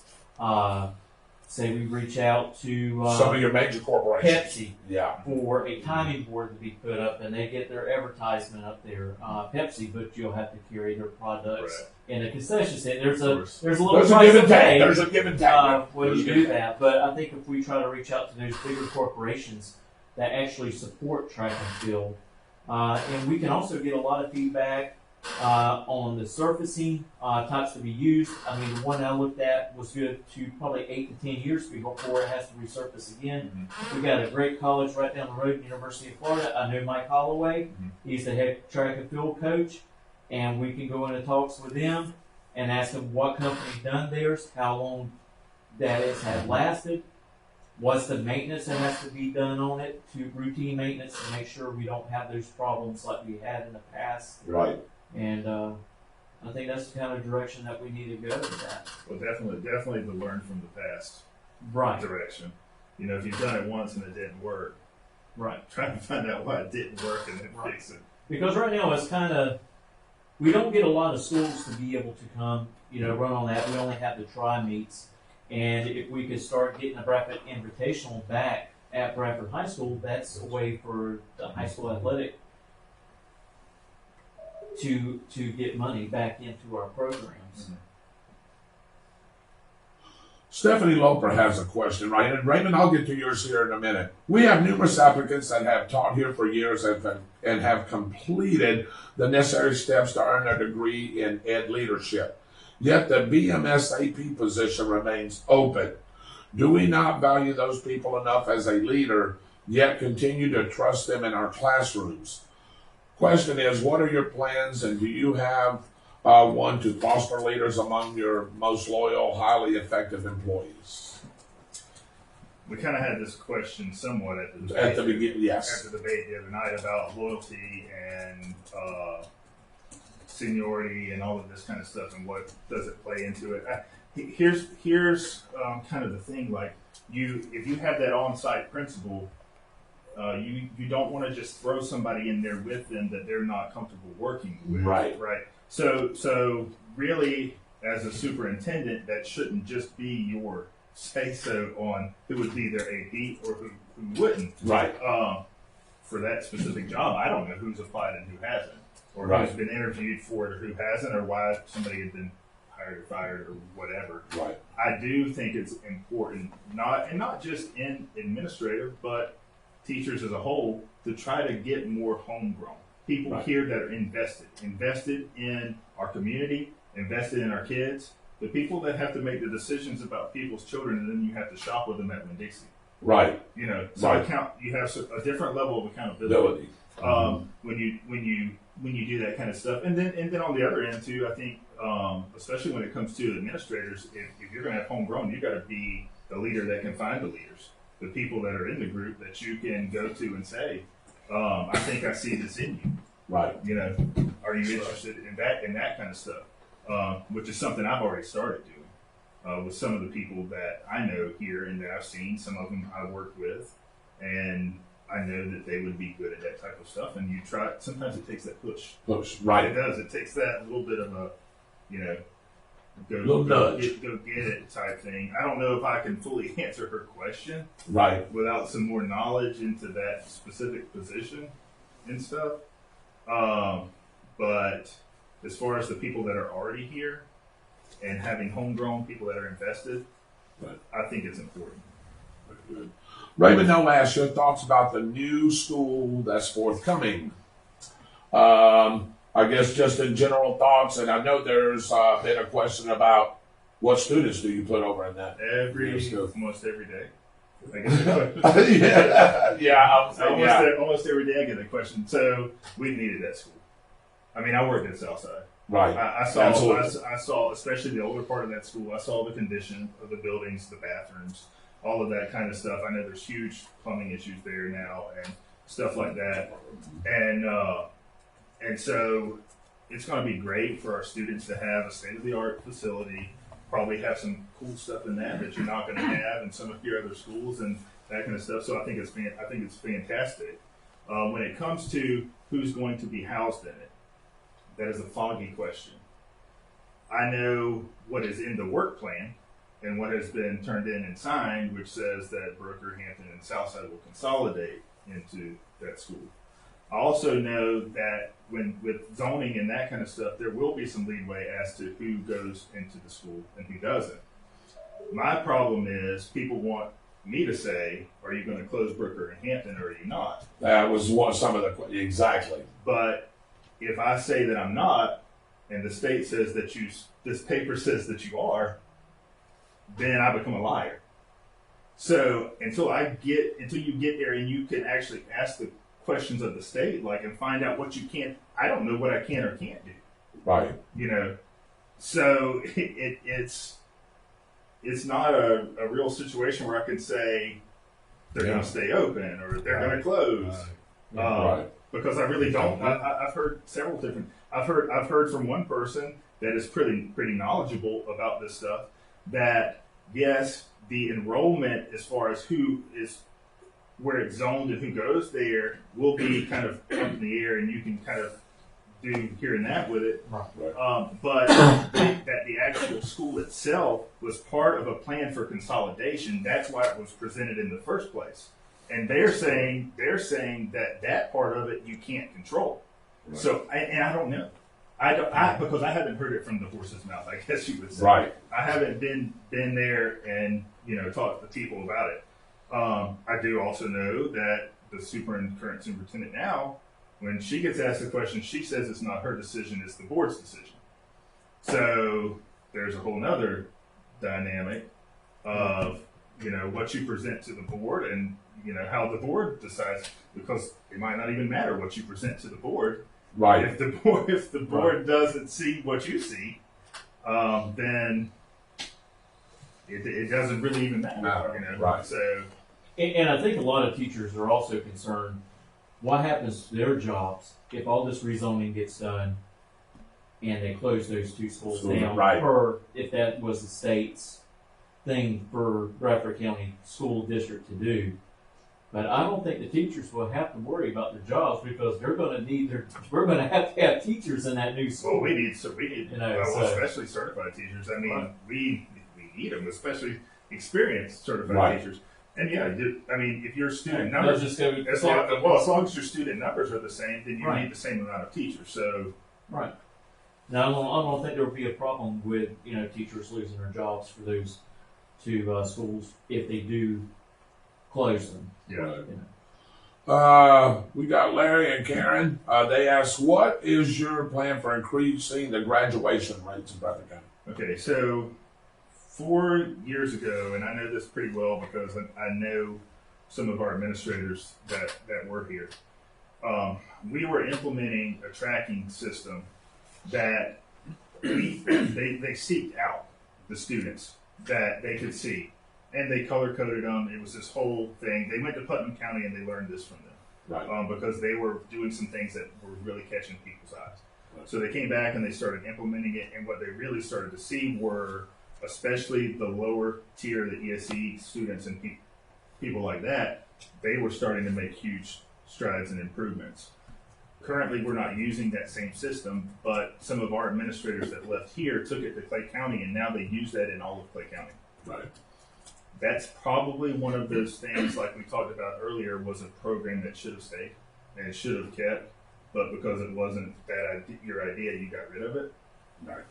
Say we reach out to some of your major corporations. Pepsi for a timing board to be put up, and they get their advertisement up there. Pepsi, but you'll have to carry their products in a concession stand. There's a little give and take. There's a give and take when you do that. But I think if we try to reach out to those bigger corporations that actually support track and field, And we can also get a lot of feedback on the surfacing types to be used. I mean, the one I looked at was good to probably 8 to 10 years before it has to resurface again. We got a great college right down the road, University of Florida. I know Mike Holloway. He's the head track and field coach, and we can go into talks with them and ask them what company done theirs, how long that it's had lasted, what's the maintenance that has to be done on it, to routine maintenance to make sure we don't have those problems like we had in the past. Right. And I think that's the kind of direction that we need to go with that. Well, definitely to learn from the past direction. You know, if you've done it once and it didn't work, try to find out why it didn't work and then fix it. Because right now it's kind of, we don't get a lot of schools to be able to come, run on that. We only have the tri-meets. And if we could start getting a Bradford Invitational back at Bradford High School, that's a way for the high school athletic to get money back into our programs. Stephanie Loper has a question, right? And Raymond, I'll get to yours here in a minute. We have numerous applicants that have taught here for years and have completed the necessary steps to earn a degree in ed leadership. Yet the BMSAP position remains open. Do we not value those people enough as a leader, yet continue to trust them in our classrooms? Question is, what are your plans, and do you have one to foster leaders among your most loyal, highly effective employees? We kind of had this question somewhat at the beginning, yes. At the debate the other night about loyalty and seniority and all of this kind of stuff, and what does it play into it. Here's kind of the thing. Like if you have that on-site principal, you don't want to just throw somebody in there with them that they're not comfortable working with. Right. So really, as a superintendent, that shouldn't just be your say-so on who would be their AP or who wouldn't. Right. For that specific job, I don't know who's applied and who hasn't, or who's been interviewed for it or who hasn't, or why somebody had been hired or fired or whatever. Right. I do think it's important, not just in administrator, but teachers as a whole, to try to get more homegrown people here that are invested in our community, invested in our kids, the people that have to make the decisions about people's children, and then you have to shop with them at Winn-Dixie. Right. So you have a different level of accountability when you do that kind of stuff, and then on the other end too, I think especially when it comes to administrators, if you're going to have homegrown, you got to be the leader that can find the leaders, the people that are in the group that you can go to and say, I think I see this in you. Right. Are you interested in that kind of stuff? Which is something I've already started doing with some of the people that I know here and that I've seen. Some of them I work with, and I know that they would be good at that type of stuff. And you try. Sometimes it takes that push. Right. It does. It takes that little bit of a, go get it type thing. I don't know if I can fully answer her question. Right. Without some more knowledge into that specific position and stuff. But as far as the people that are already here and having homegrown people that are invested, I think it's important. Very good. Raymond, now ask your thoughts about the new school that's forthcoming. I guess just in general thoughts, and I know there's been a question about what students do you put over in that? Almost every day. I get almost every day I get a question. So we needed that school. I mean, I worked at Southside. Right. I saw, especially the older part of that school, I saw the condition of the buildings, the bathrooms, all of that kind of stuff. I know there's huge plumbing issues there now and stuff like that. And so it's going to be great for our students to have a state-of-the-art facility, probably have some cool stuff in that you're not going to have in some of your other schools and that kind of stuff. So I think it's fantastic. When it comes to who's going to be housed in it, that is a foggy question. I know what is in the work plan and what has been turned in and signed, which says that Brooker, Hampton, and Southside will consolidate into that school. I also know that with zoning and that kind of stuff, there will be some leeway as to who goes into the school and who doesn't. My problem is people want me to say, are you going to close Brooker and Hampton or are you not? That was some of the exactly. But if I say that I'm not, and the state says that this paper says that you are, then I become a liar. So until you get there and you can actually ask the questions of the state, like, and find out what you can't, I don't know what I can or can't do. Right. So it's not a real situation where I can say they're going to stay open or they're going to close. Right. Because I really don't. I've heard several different. I've heard from one person that is pretty knowledgeable about this stuff. That yes, the enrollment as far as who is where it's zoned and who goes there will be kind of up in the air, and you can kind of do here and that with it. Right. But that the actual school itself was part of a plan for consolidation. That's why it was presented in the first place. And they're saying that part of it you can't control. Right. So I don't know. Because I haven't heard it from the horse's mouth, I guess you would say. Right. I haven't been there and talked to people about it. I do also know that the current superintendent now, when she gets asked a question, she says it's not her decision, it's the board's decision. So there's a whole nother dynamic of what you present to the board and how the board decides, because it might not even matter what you present to the board. Right. If the board doesn't see what you see, then it doesn't really even matter. Right. So, and I think a lot of teachers are also concerned what happens to their jobs if all this rezoning gets done and they close those two schools down. Right. Or if that was the state's thing for Bradford County School District to do. But I don't think the teachers will have to worry about their jobs because they're going to we're going to have teachers in that new school. Well, we need especially certified teachers. I mean, we need them, especially experienced certified teachers. And if your student numbers, as long as your student numbers are the same, then you need the same amount of teachers. So, right. Now, I don't think there will be a problem with teachers losing their jobs for those two schools if they do close them. Yeah. We got Larry and Karen. They asked, what is your plan for increasing the graduation rates in Bradford County? Okay, so 4 years ago, and I know this pretty well because I know some of our administrators that were here, we were implementing a tracking system that they seeked out the students that they could see. And they color-coded them. It was this whole thing. They went to Putnam County and they learned this from them. Right. Because they were doing some things that were really catching people's eyes. Right. So they came back and they started implementing it. And what they really started to see were, especially the lower tier, the ESE students and people like that, they were starting to make huge strides and improvements. Currently, we're not using that same system, but some of our administrators that left here took it to Clay County, and now they use that in all of Clay County. Right. That's probably one of those things, like we talked about earlier, was a program that should have stayed and it should have kept, but because it wasn't your idea, you got rid of it. Right.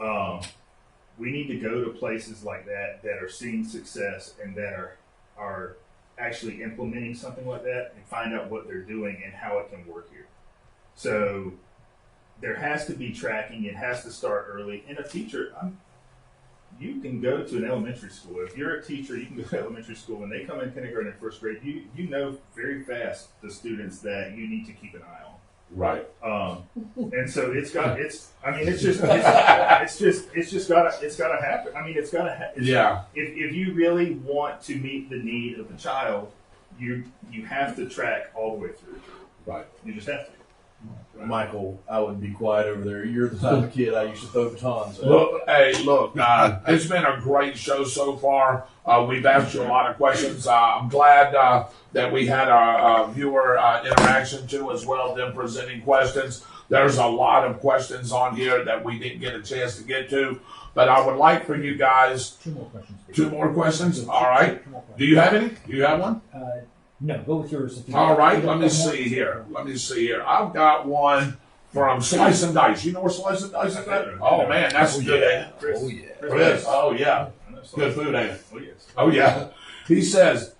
We need to go to places like that are seeing success and that are actually implementing something like that and find out what they're doing and how it can work here. So there has to be tracking. It has to start early. And a teacher, you can go to an elementary school. If you're a teacher, you can go to elementary school. When they come in kindergarten and first grade, you know very fast the students that you need to keep an eye on. Right. And so it's gotta happen. I mean, it's gotta happen. Yeah. If you really want to meet the need of the child, you have to track all the way through. Right. You just have to. Michael, I would be quiet over there. You're the type of kid I used to throw batons at. Look, it's been a great show so far. We've asked you a lot of questions. I'm glad that we had a viewer interaction too as well, them presenting questions. There's a lot of questions on here that we didn't get a chance to get to, but I would like for you guys. Two more questions? All right. Do you have any? Do you have one? No, go with yours. All right, let me see here. I've got one from Slice and Dice. You know where Slice and Dice is at? Oh, man, that's good, ain't it? Chris. Oh, yeah. Good food, ain't it? Oh, yes. Oh, yeah. He says,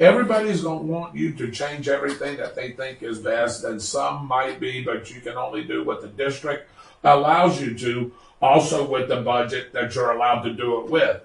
Everybody's going to want you to change everything that they think is best, and some might be, but you can only do what the district allows you to, also with the budget that you're allowed to do it with.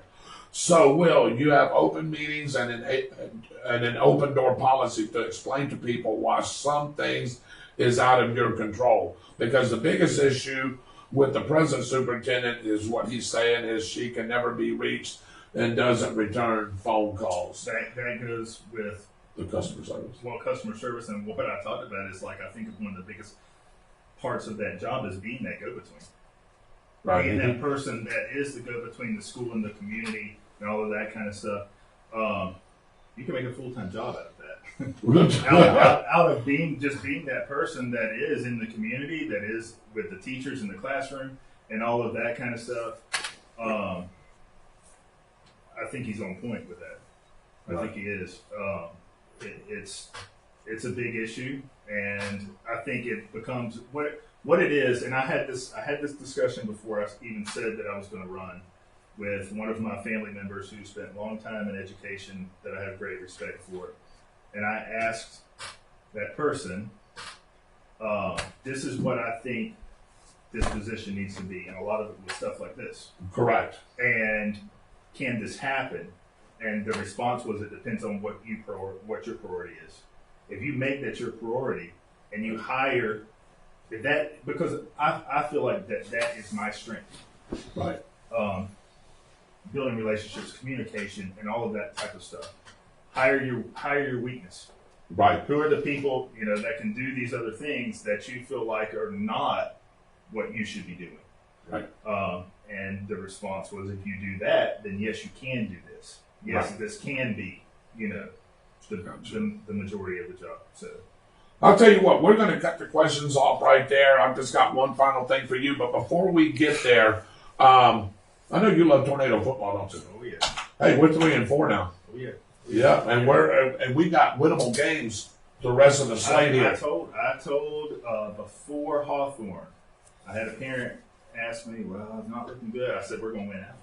So, Will, you have open meetings and an open door policy to explain to people why some things is out of your control. Because the biggest issue with the present superintendent is what he's saying is she can never be reached and doesn't return phone calls. That goes with The customer service. well, customer service, and what I talked about is like I think one of the biggest parts of that job is being that go-between. Right. Being that person that is the go-between the school and the community and all of that kind of stuff. You can make a full-time job out of that. out of being that person that is in the community, that is with the teachers in the classroom and all of that kind of stuff. I think he's on point with that. I think he is. It's a big issue, and I think it becomes what it is. And I had this discussion before I even said that I was going to run with one of my family members who spent a long time in education that I have great respect for, and I asked that person, "This is what I think this position needs to be," and a lot of it was stuff like this. Correct. And can this happen? And the response was, it depends on what your priority is. If you make that your priority and you hire because I feel like that is my strength. Right. Building relationships, communication, and all of that type of stuff. Hire your weakness. Right. Who are the people that can do these other things that you feel like are not what you should be doing? Right. And the response was, if you do that, then yes, you can do this. Yes, Right. this can be, the majority of the job. So I'll tell you what, we're going to cut the questions off right there. I've just got one final thing for you, but before we get there, I know you love tornado football, don't you? oh yeah, Hey, we're 3-4 now. oh yeah. Yeah, and we got winnable games the rest of the slate I here. told before Hawthorne, I had a parent ask me, "Well, it's not looking good." I said, "We're going to win out.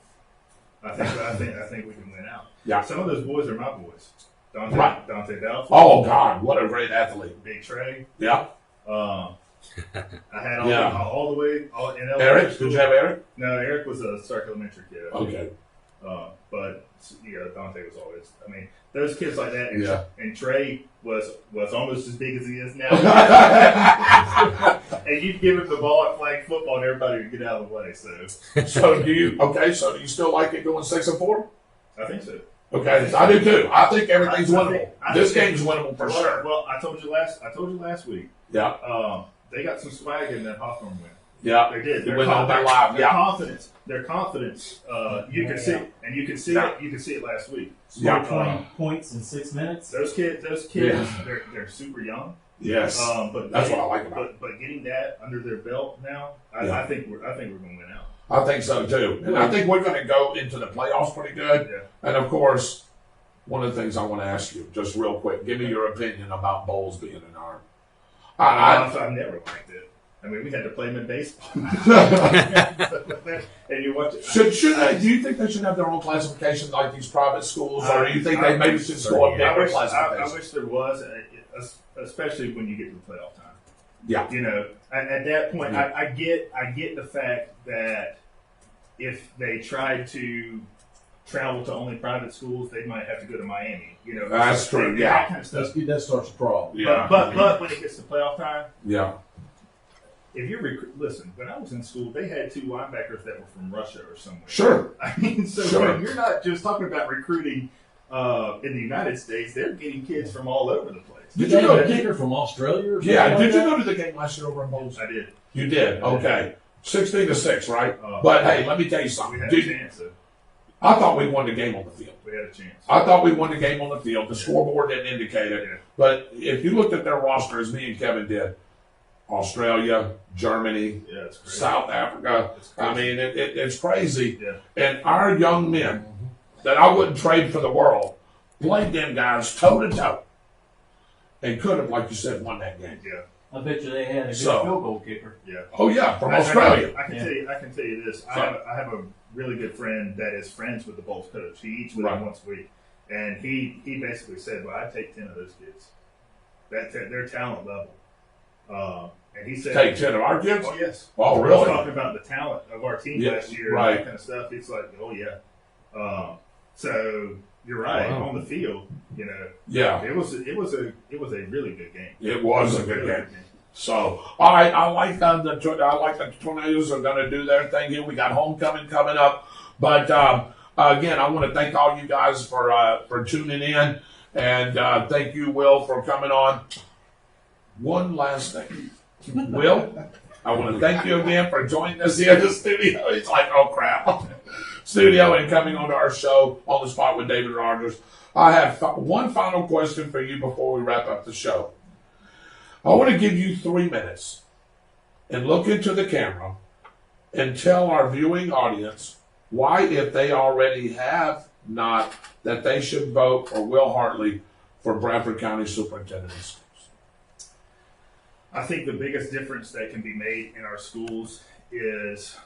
I think we can win out." Yeah. Some of those boys are my boys. Dante Dalton. Oh God, what a great athlete! Big Trey. Yeah. I had all the way in elementary Eric, school. did you have Eric? No, Eric was a Stark Elementary kid. Okay. But Dante was always. I mean, those kids like that. And, Yeah. and Trey was almost as big as he is now. And you'd give him the ball at flag football, and everybody would get out of the way. So Do you still like it going 6-4? I think so. Okay, I do too. I think everything's I winnable. think- This game's winnable for sure. Well, I told you last week. Yeah. They got some swag in that Hawthorne win. Yeah. They did. They went on their live. Their Yeah. confidence. Their confidence. You can see, and you can see Yeah. it. You can see it last week. Yeah. 20 points in 6 minutes. Those kids, Yeah. they're super young. Yes. But That's what I like about it. But getting that under their belt now, I think we're going to win out. I think so too. And I think we're going to go into the playoffs pretty good. Yeah. And of course, one of the things I want to ask you, just real quick, give me your opinion about bowls being an arm. I've never liked it. I mean, we had to play them in baseball. And you watch it. Do you think they should have their own classification like these private schools, or do you think they maybe should go a I bigger wish classification? there was, especially when you get to the playoff time. Yeah. At that point, I get the fact that if they tried to travel to only private schools, they might have to go to Miami. That's true. Yeah. That kind of stuff. That starts a problem. Yeah. But when it gets to playoff time, Yeah. if you're listen, when I was in school, they had 2 linebackers that were from Russia or somewhere. Sure. I mean, so Sure. you're not just talking about recruiting in the United States. They're getting kids from all over the place. Did Did you go a to kicker from Australia or something? Yeah. like Did you that? go to the game last year over in Bowls? I did. You did. Okay. 16-6, right? Uh, But hey, let me tell you We something. had a Dude, chance. I thought we won the game on the field. We had a chance. I thought we won the game on the field. The scoreboard didn't indicate it. Yeah. But if you looked at their roster, as me and Kevin did, Australia, Germany, Yeah, it's crazy. South Africa, It's crazy. I mean, it's crazy. Yeah. And our young men that I wouldn't trade for the world played them guys toe to toe and could have, like you said, won that game. Yeah. I bet you they had a good So- field goal kicker. Yeah. Oh yeah, from I Australia. can tell you this. I have a really good friend that is friends with the Bulls coach. He eats with Right. him once a week, And he basically said, well, I'd take 10 of those kids. That's their talent level. And he said, Take 10 of our kids? oh, yes. Oh, I was really? talking about the talent of our team Yeah, last year right. and that kind of stuff. It's like, oh, yeah. So you're right. Wow. On the field, you know, Yeah, it was a really good game. it was a good Really game. So, all right, I like that the Tornadoes are going to do their thing here. We got homecoming coming up, but again, I want to thank all you guys for tuning in, and thank you, Will, for coming on. One last thing, Will, I want to thank you again for joining us here in the studio. It's like, oh crap, studio and coming on to our show on the spot with David Rodgers. I have one final question for you before we wrap up the show. I want to give you 3 minutes and look into the camera and tell our viewing audience why, if they already have not, that they should vote for Will Hartley for Bradford County Superintendent of Schools. I think the biggest difference that can be made in our schools is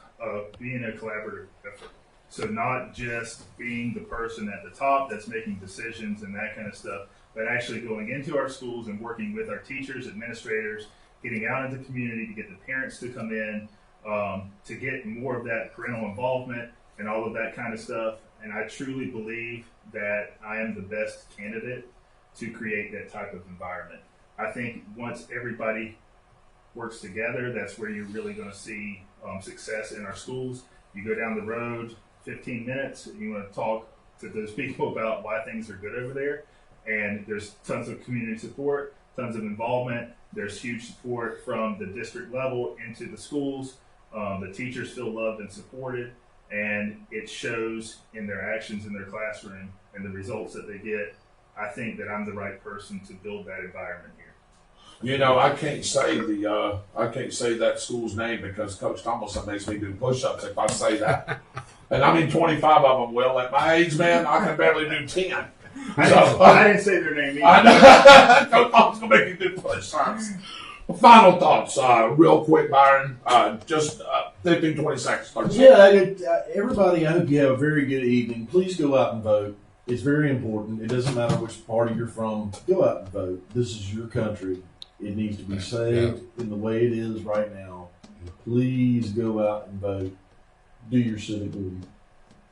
being a collaborative effort. So not just being the person at the top that's making decisions and that kind of stuff, but actually going into our schools and working with our teachers, administrators, getting out into the community to get the parents to come in, to get more of that parental involvement and all of that kind of stuff. And I truly believe that I am the best candidate to create that type of environment. I think once everybody works together, that's where you're really going to see success in our schools. You go down the road 15 minutes, and you want to talk to those people about why things are good over there. And there's tons of community support, tons of involvement. There's huge support from the district level into the schools. The teachers feel loved and supported, and it shows in their actions in their classroom and the results that they get. I think that I'm the right person to build that environment here. You know, I can't say that school's name because Coach Tomlinson makes me do push-ups if I say that. And I mean 25 of them, Will. At my age, man, I can barely do 10. I didn't say their name either. I know. Coach Tomlinson's going to make me do push-ups. Final thoughts, real quick, Byron. Just 15, 20 seconds. 30 seconds. Yeah, everybody, I hope you have a very good evening. Please go out and vote. It's very important. It doesn't matter which party you're from. Go out and vote. This is your country. It needs to be saved in the way it is right now. Please go out and vote. Do your civic duty.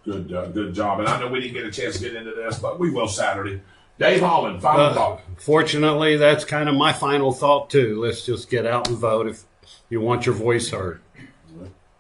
Good job. And I know we didn't get a chance to get into this, but we will Saturday. Dave Holland, final thought. Fortunately, that's kind of my final thought, too. Let's just get out and vote if you want your voice heard.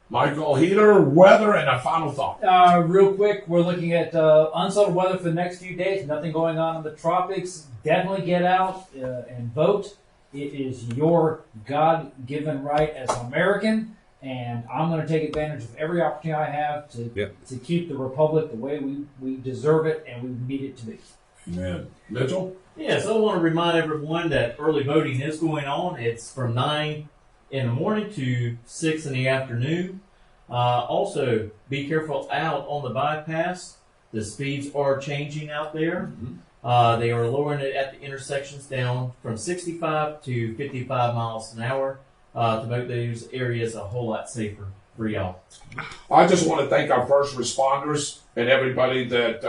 Michael Heater, weather, and a final thought. Real quick, we're looking at unsettled weather for the next few days. Nothing going on in the tropics. Definitely get out and vote. It is your God-given right as an American, and I'm going to take advantage of every opportunity I have to keep the republic the way we deserve it and we need it to be. Amen. Mitchell? Yes, I want to remind everyone that early voting is going on. It's from 9 in the morning to 6 in the afternoon. Also, be careful out on the bypass. The speeds are changing out there. They are lowering it at the intersections down from 65 to 55 miles an hour to make those areas a whole lot safer for y'all. I just want to thank our first responders and everybody that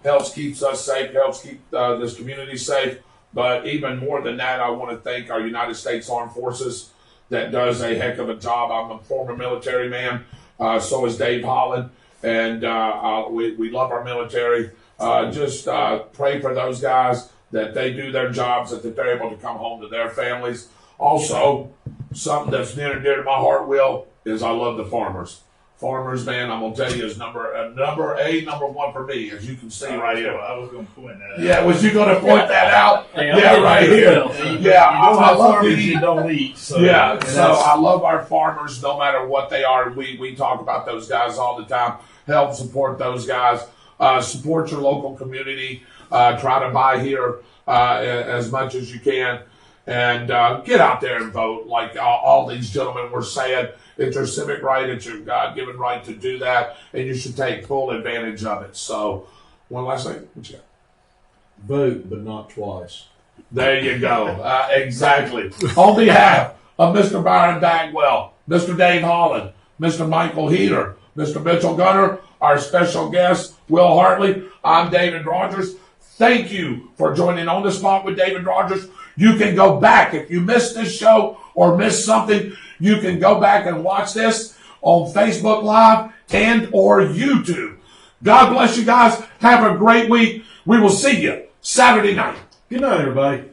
helps keeps us safe, helps keep this community safe. But even more than that, I want to thank our United States Armed Forces that does a heck of a job. I'm a former military man, so is Dave Holland, and we love our military. Just pray for those guys that they do their jobs, that they're able to come home to their families. Also, something that's near and dear to my heart, Will, is I love the farmers. Farmers, man, I'm gonna tell you, is number one for me, as you can see right here. I was going to point that out. Yeah, was you gonna point that out? Hey, Yeah, right here. Yeah, I love these. You don't eat. So, Yeah, so I love our farmers, no matter what they are. We talk about those guys all the time. Help support those guys. Support your local community. Try to buy here as much as you can. And get out there and vote like all these gentlemen were saying. It's your civic right. It's your God-given right to do that. And you should take full advantage of it. So, one last thing. What you got? vote, but not twice. There you go. Exactly. On behalf of Mr. Byron Bagwell, Mr. Dave Holland, Mr. Michael Heater, Mr. Mitchell Gunner, our special guest, Will Hartley, I'm David Rodgers. Thank you for joining On the Spot with David Rodgers. You can go back. If you missed this show or missed something, you can go back and watch this on Facebook Live and or YouTube. God bless you guys. Have a great week. We will see you Saturday night. Good night, everybody.